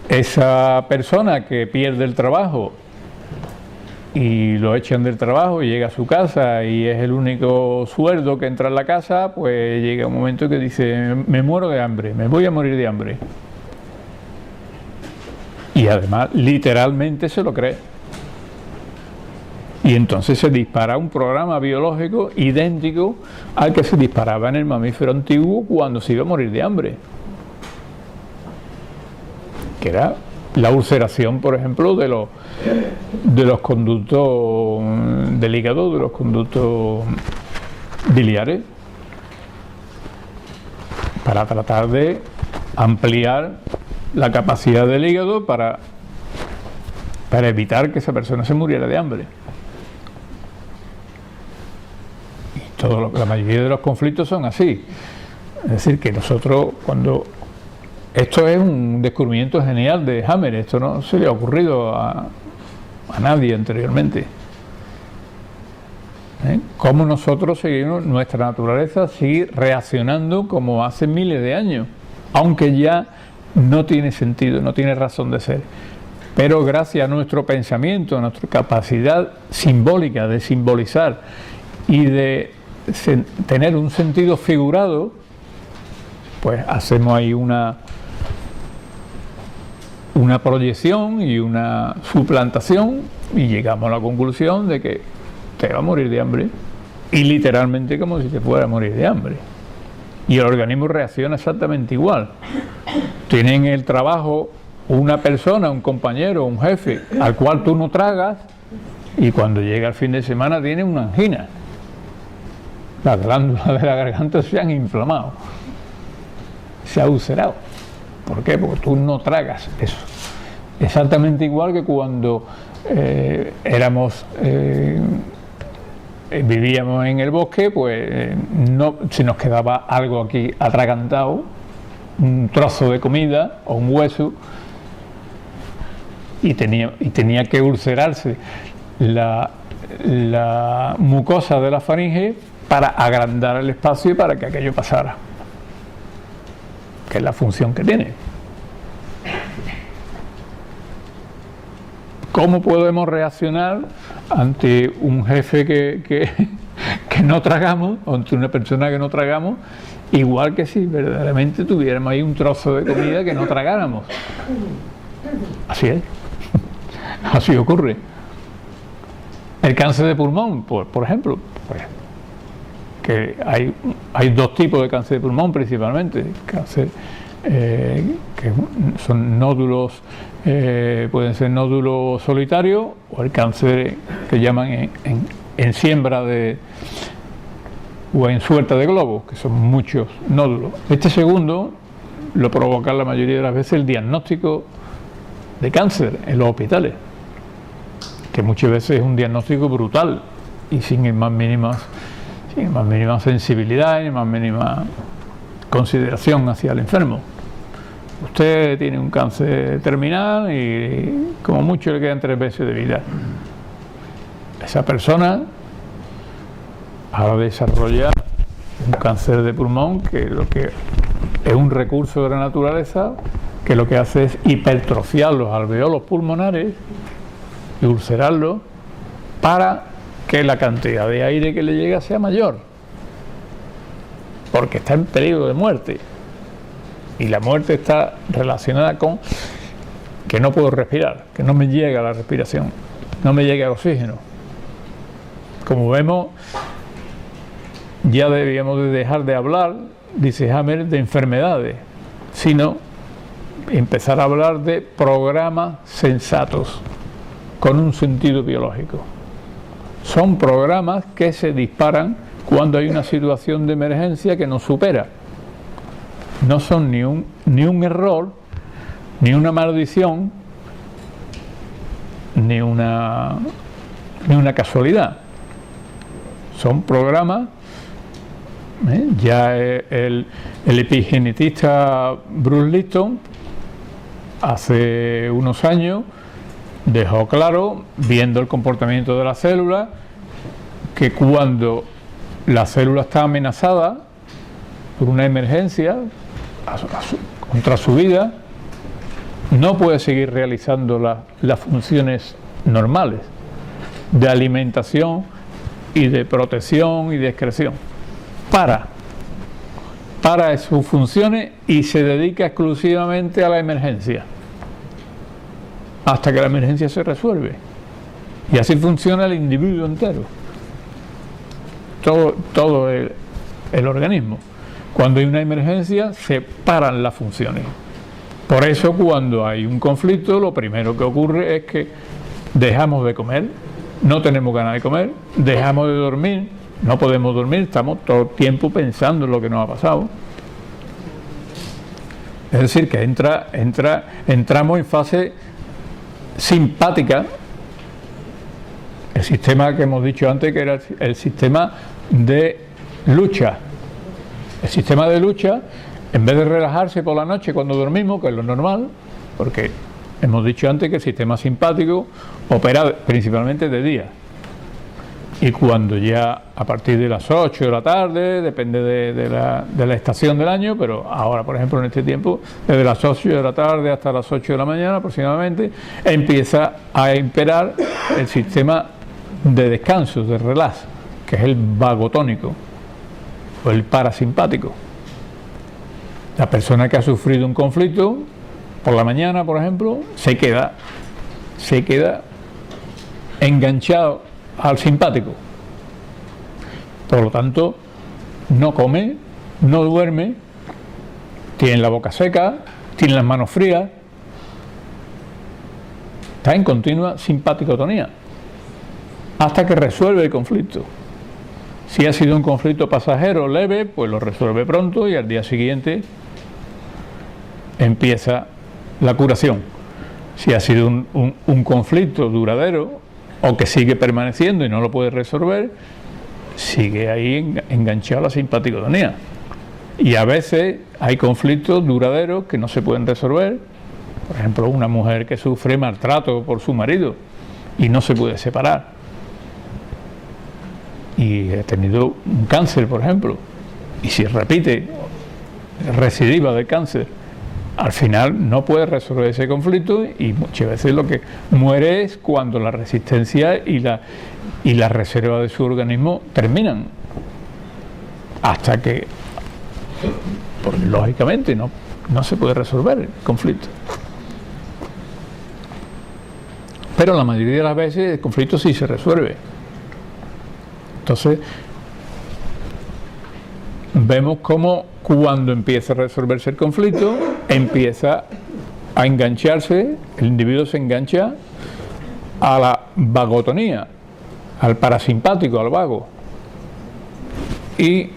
esa persona que pierde el trabajo y lo echan del trabajo y llega a su casa y es el único sueldo que entra en la casa, pues llega un momento que dice: me muero de hambre, me voy a morir de hambre. Y además literalmente se lo cree. Y entonces se dispara un programa biológico idéntico al que se disparaba en el mamífero antiguo cuando se iba a morir de hambre, que era la ulceración, por ejemplo, de los conductos del hígado, de los conductos biliares, para tratar de ampliar la capacidad del hígado para evitar que esa persona se muriera de hambre. Y la mayoría de los conflictos son así. Es decir, que nosotros cuando... Esto es un descubrimiento genial de Hammer, esto no se le ha ocurrido a nadie anteriormente. Cómo nosotros seguimos, nuestra naturaleza sigue reaccionando como hace miles de años, aunque ya no tiene sentido, no tiene razón de ser. Pero gracias a nuestro pensamiento, a nuestra capacidad simbólica de simbolizar y de tener un sentido figurado, pues hacemos ahí una proyección y una suplantación y llegamos a la conclusión de que te va a morir de hambre, y literalmente como si te fuera a morir de hambre. Y el organismo reacciona exactamente igual. Tiene en el trabajo una persona, un compañero, un jefe al cual tú no tragas, y cuando llega el fin de semana tiene una angina. Las glándulas de la garganta se han inflamado, se ha ulcerado. ¿Por qué? Porque tú no tragas eso. Exactamente igual que cuando vivíamos en el bosque, pues si nos quedaba algo aquí atragantado, un trozo de comida o un hueso, y tenía que ulcerarse la mucosa de la faringe para agrandar el espacio y para que aquello pasara, que es la función que tiene. ¿Cómo podemos reaccionar ante un jefe que no tragamos, o ante una persona que no tragamos, igual que si verdaderamente tuviéramos ahí un trozo de comida que no tragáramos? Así es, así ocurre. El cáncer de pulmón, por ejemplo, pues, que hay dos tipos de cáncer de pulmón principalmente: cáncer que son nódulos, pueden ser nódulos solitarios, o el cáncer que llaman en siembra o en suelta de globos, que son muchos nódulos. Este segundo lo provoca la mayoría de las veces el diagnóstico de cáncer en los hospitales. que muchas veces es un diagnóstico brutal y sin el más mínima sensibilidad y más mínima consideración hacia el enfermo. Usted tiene un cáncer terminal y como mucho le quedan 3 meses de vida. Esa persona va a desarrollar un cáncer de pulmón que es un recurso de la naturaleza que lo que hace es hipertrofiar los alveolos pulmonares y ulcerarlos para que la cantidad de aire que le llega sea mayor, porque está en peligro de muerte, y la muerte está relacionada con que no puedo respirar, que no me llega la respiración, no me llega el oxígeno. Como vemos, ya debíamos de dejar de hablar, dice Hammer, de enfermedades, sino empezar a hablar de programas sensatos con un sentido biológico. Son programas que se disparan cuando hay una situación de emergencia que nos supera. No son ni un error, ni una maldición, ni una casualidad. Son programas. Ya el epigenetista Bruce Lipton hace unos años dejó claro, viendo el comportamiento de la célula, que cuando la célula está amenazada por una emergencia contra su vida, no puede seguir realizando las funciones normales de alimentación y de protección y de excreción. Para sus funciones y se dedica exclusivamente a la emergencia hasta que la emergencia se resuelve, y así funciona el individuo entero, todo el organismo. Cuando hay una emergencia se paran las funciones. Por eso cuando hay un conflicto lo primero que ocurre es que dejamos de comer, no tenemos ganas de comer, dejamos de dormir, no podemos dormir, estamos todo el tiempo pensando en lo que nos ha pasado. Es decir, que entramos en fase simpática, el sistema que hemos dicho antes, que era el sistema de lucha. El sistema de lucha, en vez de relajarse por la noche cuando dormimos, que es lo normal, porque hemos dicho antes que el sistema simpático opera principalmente de día. Y cuando ya a partir de las 8 de la tarde, depende de la estación del año, pero ahora, por ejemplo, en este tiempo, desde las 8 de la tarde hasta las 8 de la mañana aproximadamente, empieza a imperar el sistema de descanso, de relax, que es el vagotónico o el parasimpático. La persona que ha sufrido un conflicto, por la mañana, por ejemplo, se queda enganchado al simpático. Por lo tanto, no come, no duerme, tiene la boca seca, tiene las manos frías, está en continua simpaticotonía hasta que resuelve el conflicto. Si ha sido un conflicto pasajero leve, pues lo resuelve pronto y al día siguiente empieza la curación. Si ha sido un conflicto duradero o que sigue permaneciendo y no lo puede resolver, sigue ahí enganchado a la simpaticotonía. Y a veces hay conflictos duraderos que no se pueden resolver. Por ejemplo, una mujer que sufre maltrato por su marido y no se puede separar, y ha tenido un cáncer, por ejemplo, y si repite recidiva del cáncer, al final no puede resolver ese conflicto y muchas veces lo que muere es cuando la resistencia y la reserva de su organismo terminan, hasta que, porque lógicamente no se puede resolver el conflicto. Pero la mayoría de las veces el conflicto sí se resuelve. Entonces vemos cómo cuando empieza a resolverse el conflicto, empieza a engancharse, el individuo se engancha a la vagotonía, al parasimpático, al vago. Y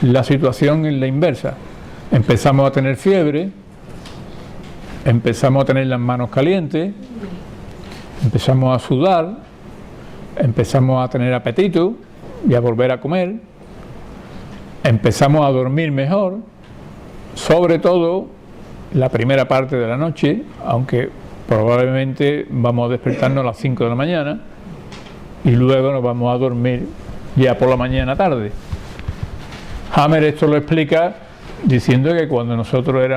la situación es la inversa. Empezamos a tener fiebre, empezamos a tener las manos calientes, empezamos a sudar, empezamos a tener apetito y a volver a comer, empezamos a dormir mejor, sobre todo la primera parte de la noche, aunque probablemente vamos a despertarnos a las 5 de la mañana y luego nos vamos a dormir ya por la mañana tarde. Hammer esto lo explica diciendo que cuando nosotros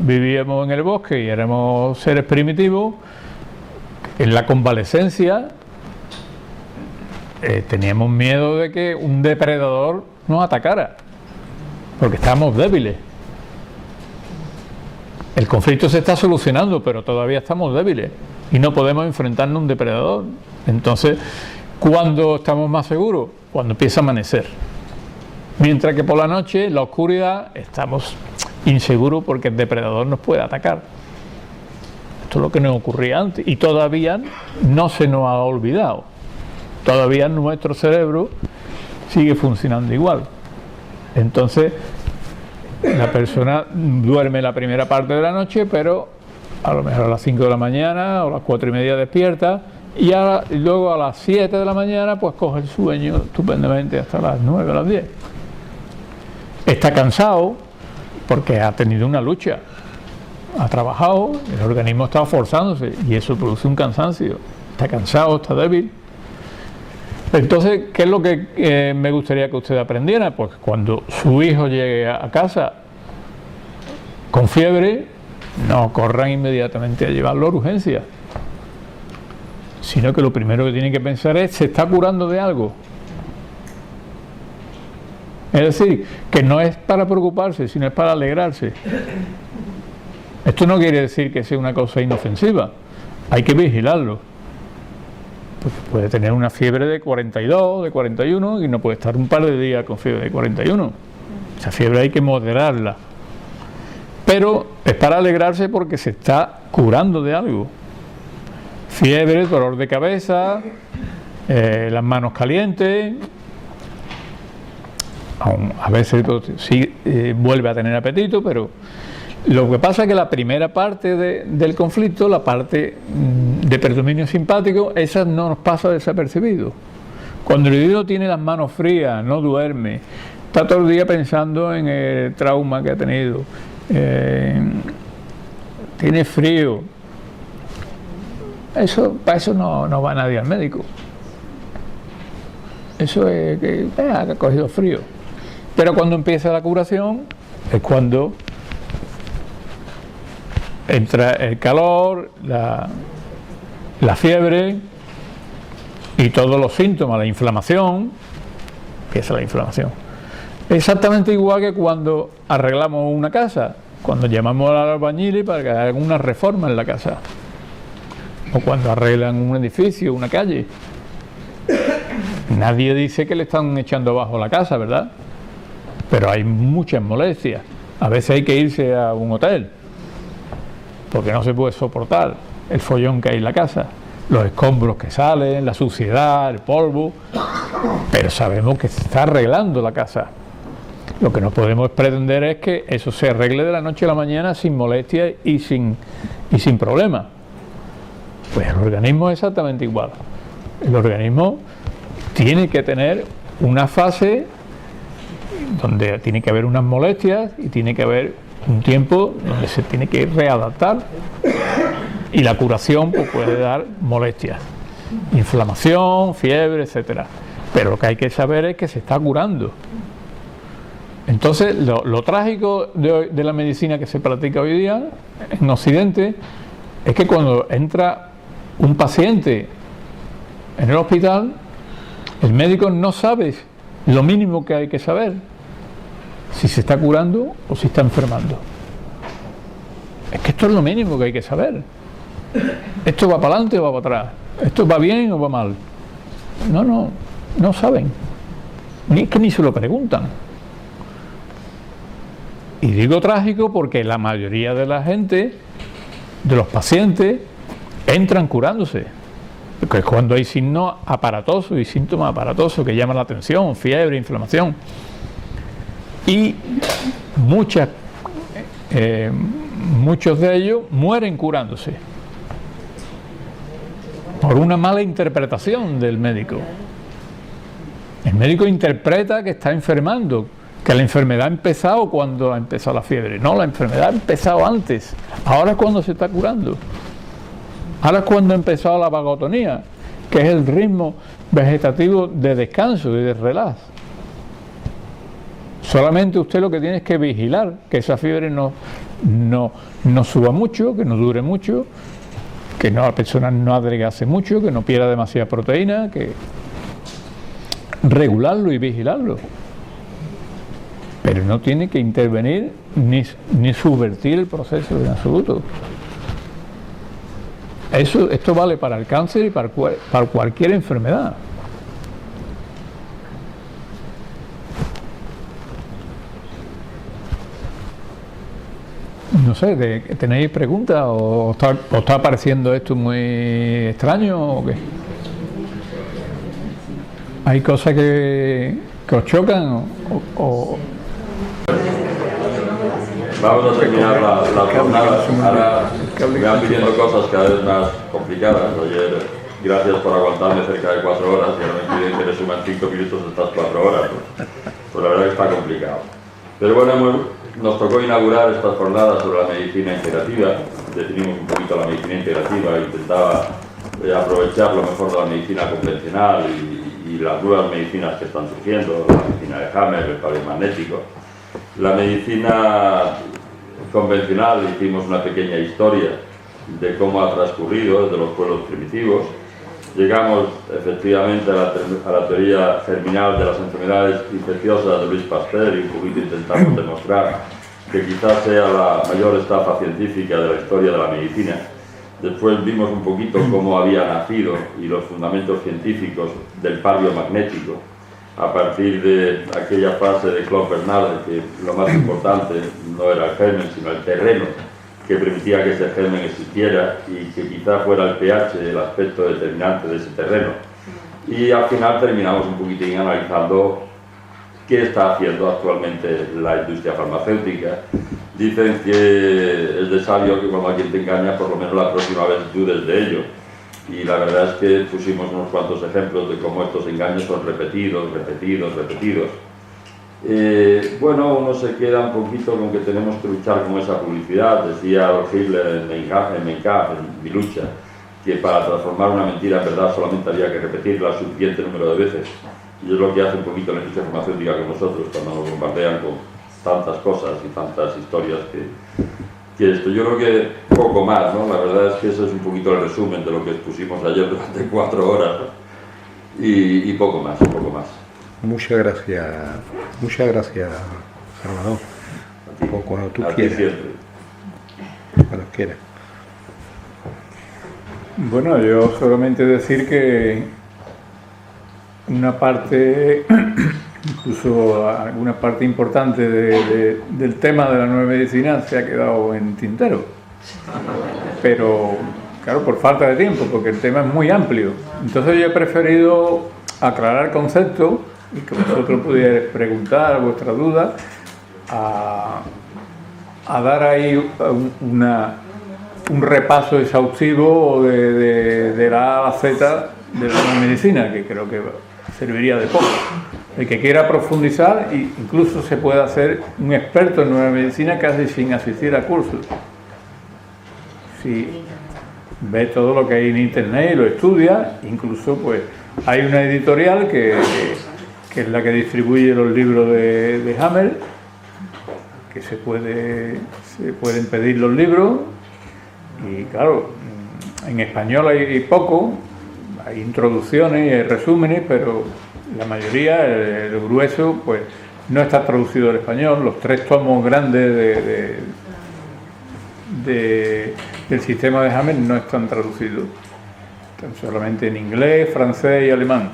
vivíamos en el bosque y éramos seres primitivos, en la convalescencia teníamos miedo de que un depredador nos atacara, porque estábamos débiles. El conflicto se está solucionando, pero todavía estamos débiles y no podemos enfrentarnos a un depredador. Entonces, ¿cuándo estamos más seguros? Cuando empieza a amanecer. Mientras que por la noche, en la oscuridad, estamos inseguros porque el depredador nos puede atacar. Esto es lo que nos ocurría antes y todavía no se nos ha olvidado. Todavía nuestro cerebro sigue funcionando igual. Entonces, la persona duerme la primera parte de la noche, pero a lo mejor a las 5 de la mañana o a las 4 y media despierta y luego a las 7 de la mañana pues coge el sueño estupendamente hasta las 9 o las 10. Está cansado porque ha tenido una lucha, ha trabajado, el organismo está esforzándose y eso produce un cansancio. Está cansado, está débil. Entonces, ¿qué es lo que me gustaría que usted aprendiera? Pues cuando su hijo llegue a casa con fiebre, no corran inmediatamente a llevarlo a urgencia, sino que lo primero que tienen que pensar es, ¿se está curando de algo? Es decir, que no es para preocuparse, sino es para alegrarse. Esto no quiere decir que sea una cosa inofensiva, hay que vigilarlo. Porque puede tener una fiebre de 42, de 41 y no puede estar un par de días con fiebre de 41. Esa fiebre hay que moderarla. Pero es para alegrarse porque se está curando de algo. Fiebre, dolor de cabeza, las manos calientes. A veces sí vuelve a tener apetito, pero lo que pasa es que la primera parte del conflicto, la parte de predominio simpático, esa no nos pasa desapercibido. Cuando el individuo tiene las manos frías, no duerme, está todo el día pensando en el trauma que ha tenido, tiene frío, para eso no va nadie al médico. Eso es que ha cogido frío. Pero cuando empieza la curación es cuando entra el calor, la fiebre y todos los síntomas, la inflamación, empieza la inflamación. Exactamente igual que cuando arreglamos una casa, cuando llamamos al albañil para que hagan una reforma en la casa, o cuando arreglan un edificio, una calle. Nadie dice que le están echando abajo la casa, ¿verdad? Pero hay muchas molestias. A veces hay que irse a un hotel porque no se puede soportar el follón que hay en la casa, los escombros que salen, la suciedad, el polvo, pero sabemos que se está arreglando la casa. Lo que no podemos pretender es que eso se arregle de la noche a la mañana sin molestia y sin problema. Pues el organismo es exactamente igual. El organismo tiene que tener una fase donde tiene que haber unas molestias y tiene que haber un tiempo donde se tiene que readaptar, y la curación pues, puede dar molestias, inflamación, fiebre, etcétera. Pero lo que hay que saber es que se está curando. Entonces, lo trágico de la medicina que se practica hoy día en Occidente es que cuando entra un paciente en el hospital, el médico no sabe lo mínimo que hay que saber: si se está curando o si está enfermando. Es que esto es lo mínimo que hay que saber. ¿Esto va para adelante o va para atrás? ¿Esto va bien o va mal? No saben. Es que ni se lo preguntan. Y digo trágico porque la mayoría de la gente, de los pacientes, entran curándose. Porque es cuando hay signos aparatosos y síntomas aparatosos que llaman la atención: fiebre, inflamación. Y muchos de ellos mueren curándose. por una mala interpretación del médico. El médico interpreta que está enfermando, que la enfermedad ha empezado cuando ha empezado la fiebre. No, la enfermedad ha empezado antes. Ahora es cuando se está curando. Ahora es cuando ha empezado la vagotonía, que es el ritmo vegetativo de descanso y de relax. Solamente usted lo que tiene es que vigilar que esa fiebre no suba mucho, que no dure mucho, que la persona no adelgace mucho, que no pierda demasiada proteína, que regularlo y vigilarlo. Pero no tiene que intervenir ni subvertir el proceso en absoluto. Esto vale para el cáncer y para cualquier enfermedad. No sé, ¿tenéis preguntas o está pareciendo esto muy extraño o qué? ¿Hay cosas que os chocan o... Vamos a terminar la jornada. Ahora me van pidiendo cosas cada vez más complicadas. Ayer, gracias por aguantarme cerca de 4 horas y ahora me piden que resuman 5 minutos de estas 4 horas. Pues la verdad que está complicado. Pero bueno, nos tocó inaugurar estas jornadas sobre la medicina integrativa. Definimos un poquito la medicina integrativa, intentaba aprovechar lo mejor de la medicina convencional y las nuevas medicinas que están surgiendo, la medicina de Hammer, el palo magnético. La medicina convencional, hicimos una pequeña historia de cómo ha transcurrido desde los pueblos primitivos. Llegamos efectivamente a la teoría germinal de las enfermedades infecciosas de Luis Pasteur y un poquito intentamos demostrar que quizás sea la mayor estafa científica de la historia de la medicina. Después vimos un poquito cómo había nacido y los fundamentos científicos del par biomagnético a partir de aquella frase de Claude Bernard de que lo más importante no era el germen sino el terreno que permitía que ese germen existiera y que quizá fuera el pH el aspecto determinante de ese terreno. Y al final terminamos un poquitín analizando qué está haciendo actualmente la industria farmacéutica. Dicen que es de sabio que cuando alguien te engaña, por lo menos la próxima vez dudes de ello. Y la verdad es que pusimos unos cuantos ejemplos de cómo estos engaños son repetidos. Bueno, uno se queda un poquito con que tenemos que luchar con esa publicidad. Decía Hitler en Mi lucha, que para transformar una mentira en verdad solamente había que repetirla el suficiente número de veces. Y es lo que hace un poquito la industria farmacéutica con nosotros cuando nos bombardean con tantas cosas y tantas historias que esto. Yo creo que poco más, ¿no? La verdad es que eso es un poquito el resumen de lo que expusimos ayer durante 4 horas, ¿no? Y poco más. Muchas gracias, Salvador. O cuando tú quieras. Cuando quieras. Bueno, yo solamente decir que una parte, incluso alguna parte importante del tema de la nueva medicina se ha quedado en tintero. Pero, claro, por falta de tiempo, porque el tema es muy amplio. Entonces yo he preferido aclarar conceptos y que vosotros pudierais preguntar vuestra duda, a dar ahí un repaso exhaustivo de la A a la Z de la nueva medicina, que creo que serviría de poco. El que quiera profundizar, incluso se puede hacer un experto en nueva medicina casi sin asistir a cursos. Si ve todo lo que hay en internet y lo estudia, incluso pues hay una editorial que es la que distribuye los libros de Hammer, que se pueden pedir los libros, y claro, en español hay poco, hay introducciones y hay resúmenes, pero la mayoría, el grueso, pues no está traducido al español. Los 3 tomos grandes del sistema de Hammer no están traducidos, están solamente en inglés, francés y alemán.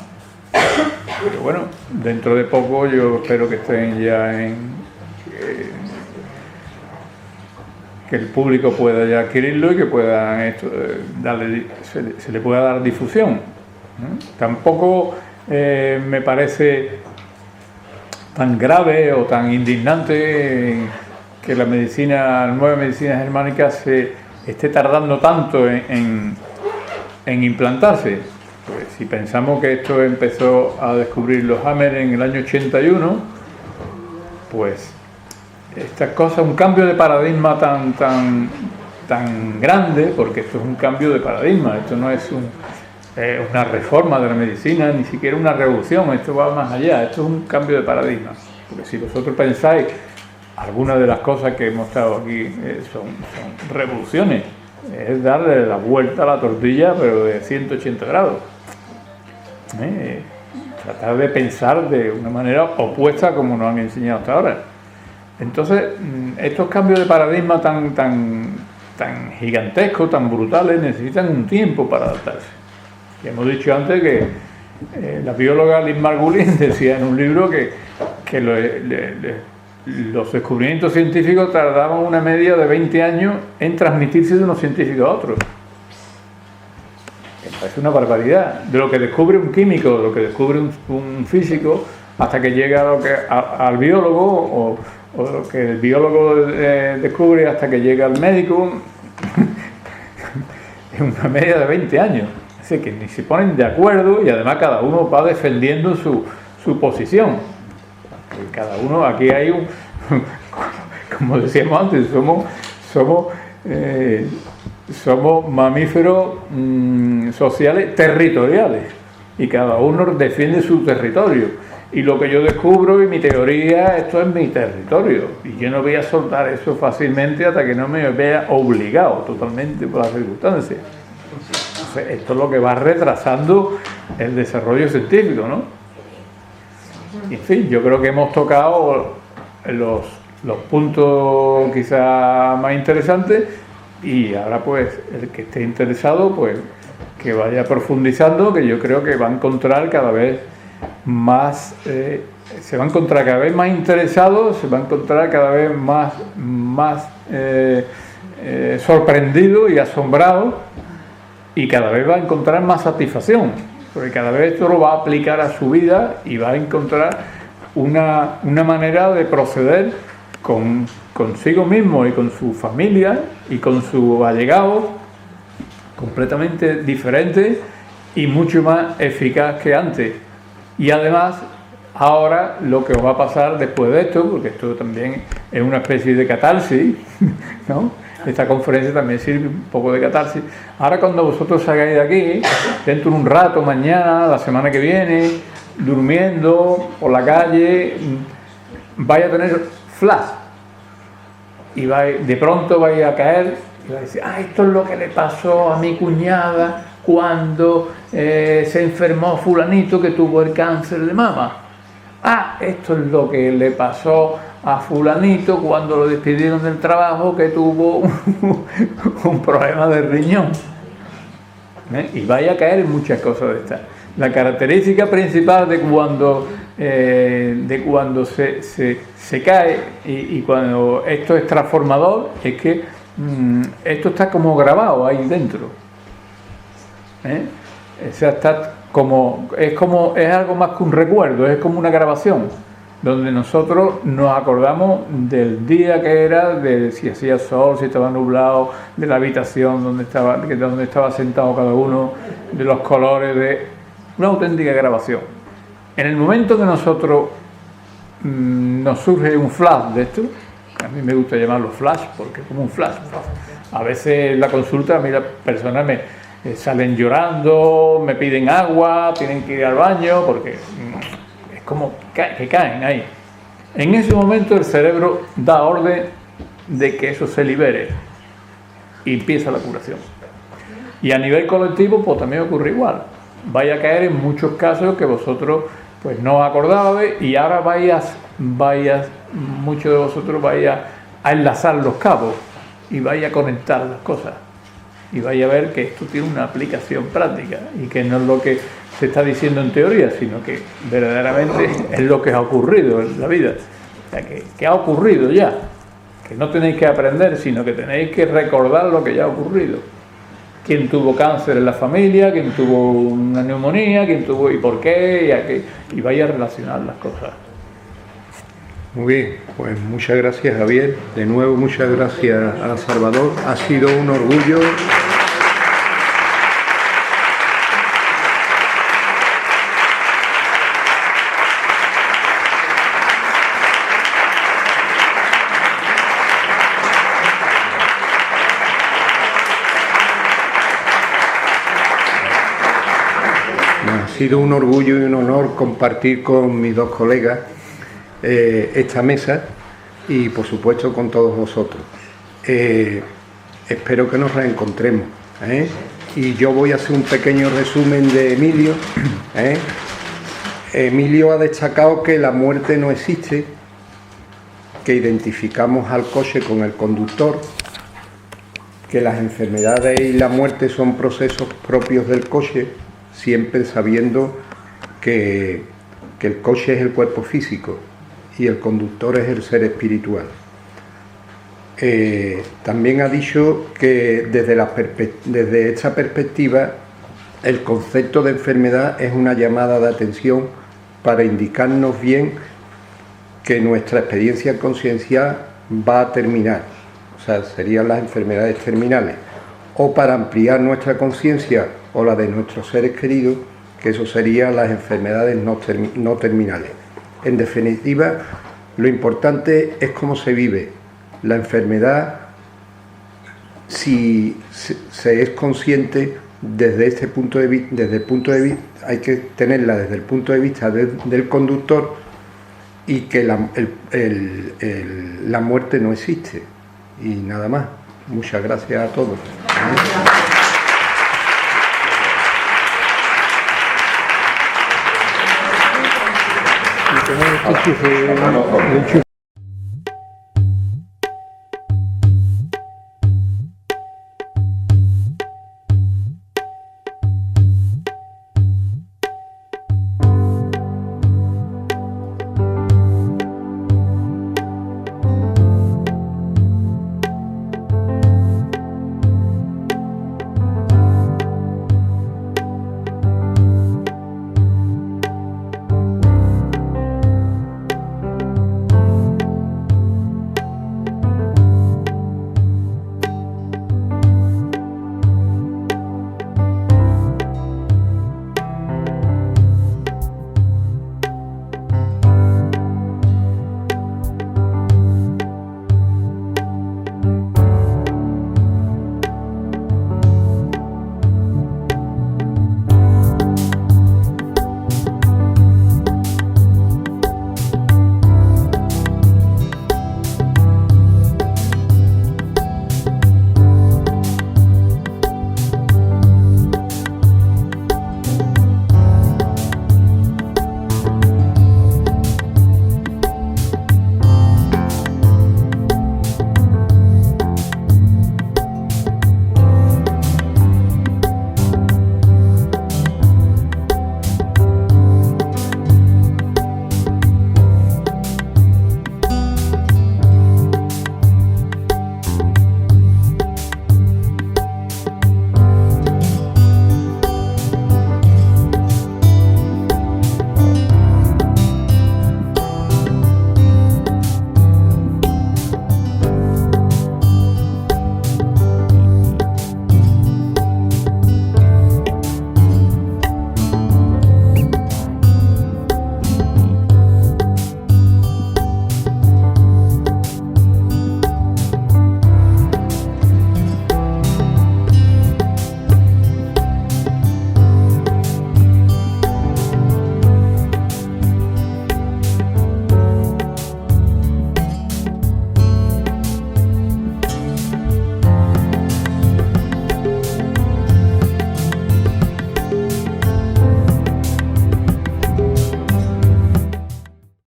Pero bueno, dentro de poco yo espero que estén ya que el público pueda ya adquirirlo y que puedan se le pueda dar difusión. Tampoco me parece tan grave o tan indignante que la nueva medicina germánica se esté tardando tanto en en implantarse. Pues si pensamos que esto empezó a descubrirlo Hammer en el año 81, pues estas cosas, un cambio de paradigma tan grande, porque esto es un cambio de paradigma, esto no es una reforma de la medicina, ni siquiera una revolución, esto va más allá, esto es un cambio de paradigma. Porque si vosotros pensáis, algunas de las cosas que hemos estado aquí son revoluciones, es darle la vuelta a la tortilla, pero de 180 grados. Tratar de pensar de una manera opuesta como nos han enseñado hasta ahora. Entonces, estos cambios de paradigma tan gigantescos, tan brutales, necesitan un tiempo para adaptarse. Y hemos dicho antes que la bióloga Liz Margulis decía en un libro que los descubrimientos científicos tardaban una media de 20 años en transmitirse de unos científicos a otros. Es una barbaridad. De lo que descubre un químico, de lo que descubre un físico, hasta que llega al biólogo, o lo que el biólogo descubre hasta que llega al médico, es una media de 20 años. Así que ni se ponen de acuerdo y además cada uno va defendiendo su posición. Cada uno, aquí hay como decíamos antes, somos mamíferos sociales territoriales y cada uno defiende su territorio. Y lo que yo descubro y mi teoría, esto es mi territorio. Y yo no voy a soltar eso fácilmente hasta que no me vea obligado totalmente por las circunstancias. Entonces, esto es lo que va retrasando el desarrollo científico, ¿no? En fin, yo creo que hemos tocado los puntos quizá más interesantes y ahora pues el que esté interesado pues que vaya profundizando, que yo creo que va a encontrar cada vez más, se va a encontrar cada vez más interesado, se va a encontrar cada vez más sorprendido y asombrado y cada vez va a encontrar más satisfacción, porque cada vez esto lo va a aplicar a su vida y va a encontrar una manera de proceder consigo mismo y con su familia y con sus allegados completamente diferente y mucho más eficaz que antes. Y además, ahora lo que os va a pasar después de esto, porque esto también es una especie de catarsis, ¿no? Esta conferencia también sirve un poco de catarsis. Ahora cuando vosotros salgáis de aquí, dentro de un rato, mañana, la semana que viene, durmiendo por la calle, vais a tener flash. Y de pronto vais a caer y vais a decir, esto es lo que le pasó a mi cuñada cuando se enfermó fulanito que tuvo el cáncer de mama. Esto es lo que le pasó a fulanito cuando lo despidieron del trabajo que tuvo un problema de riñón. Y vaya a caer en muchas cosas de estas. La característica principal de cuando se cae y cuando esto es transformador es que esto está como grabado ahí dentro. O sea, es algo más que un recuerdo, es como una grabación donde nosotros nos acordamos del día que era, de si hacía sol, si estaba nublado, de la habitación donde estaba sentado cada uno, de los colores, de una auténtica grabación. En el momento que nosotros nos surge un flash de esto, a mí me gusta llamarlo flash porque es como un flash. A veces en la consulta a mí las personas salen llorando, me piden agua, tienen que ir al baño porque es como que caen ahí. En ese momento el cerebro da orden de que eso se libere y empieza la curación. Y a nivel colectivo pues también ocurre igual. Vaya a caer en muchos casos que vosotros pues no os acordabais y ahora muchos de vosotros vais a enlazar los cabos y vais a conectar las cosas y vais a ver que esto tiene una aplicación práctica y que no es lo que se está diciendo en teoría, sino que verdaderamente es lo que ha ocurrido en la vida. O sea, que ha ocurrido ya, que no tenéis que aprender, sino que tenéis que recordar lo que ya ha ocurrido. Quién tuvo cáncer en la familia, quién tuvo una neumonía, quién tuvo y por qué, y vaya a relacionar las cosas. Muy bien, pues muchas gracias, Javier. De nuevo, muchas gracias a Salvador. Ha sido un orgullo. sido un orgullo y un honor compartir con mis dos colegas esta mesa y por supuesto con todos vosotros. Espero que nos reencontremos, y yo voy a hacer un pequeño resumen de Emilio. Emilio ha destacado que la muerte no existe, que identificamos al coche con el conductor, que las enfermedades y la muerte son procesos propios del coche, siempre sabiendo que el coche es el cuerpo físico y el conductor es el ser espiritual. También ha dicho que desde esta perspectiva el concepto de enfermedad es una llamada de atención para indicarnos bien que nuestra experiencia consciencial va a terminar, o sea, serían las enfermedades terminales, o para ampliar nuestra conciencia o la de nuestros seres queridos, que eso serían las enfermedades no terminales. En definitiva, lo importante es cómo se vive la enfermedad, si se es consciente desde este punto de vista, hay que tenerla desde el punto de vista del conductor, y que la muerte no existe. Y nada más. Muchas gracias a todos.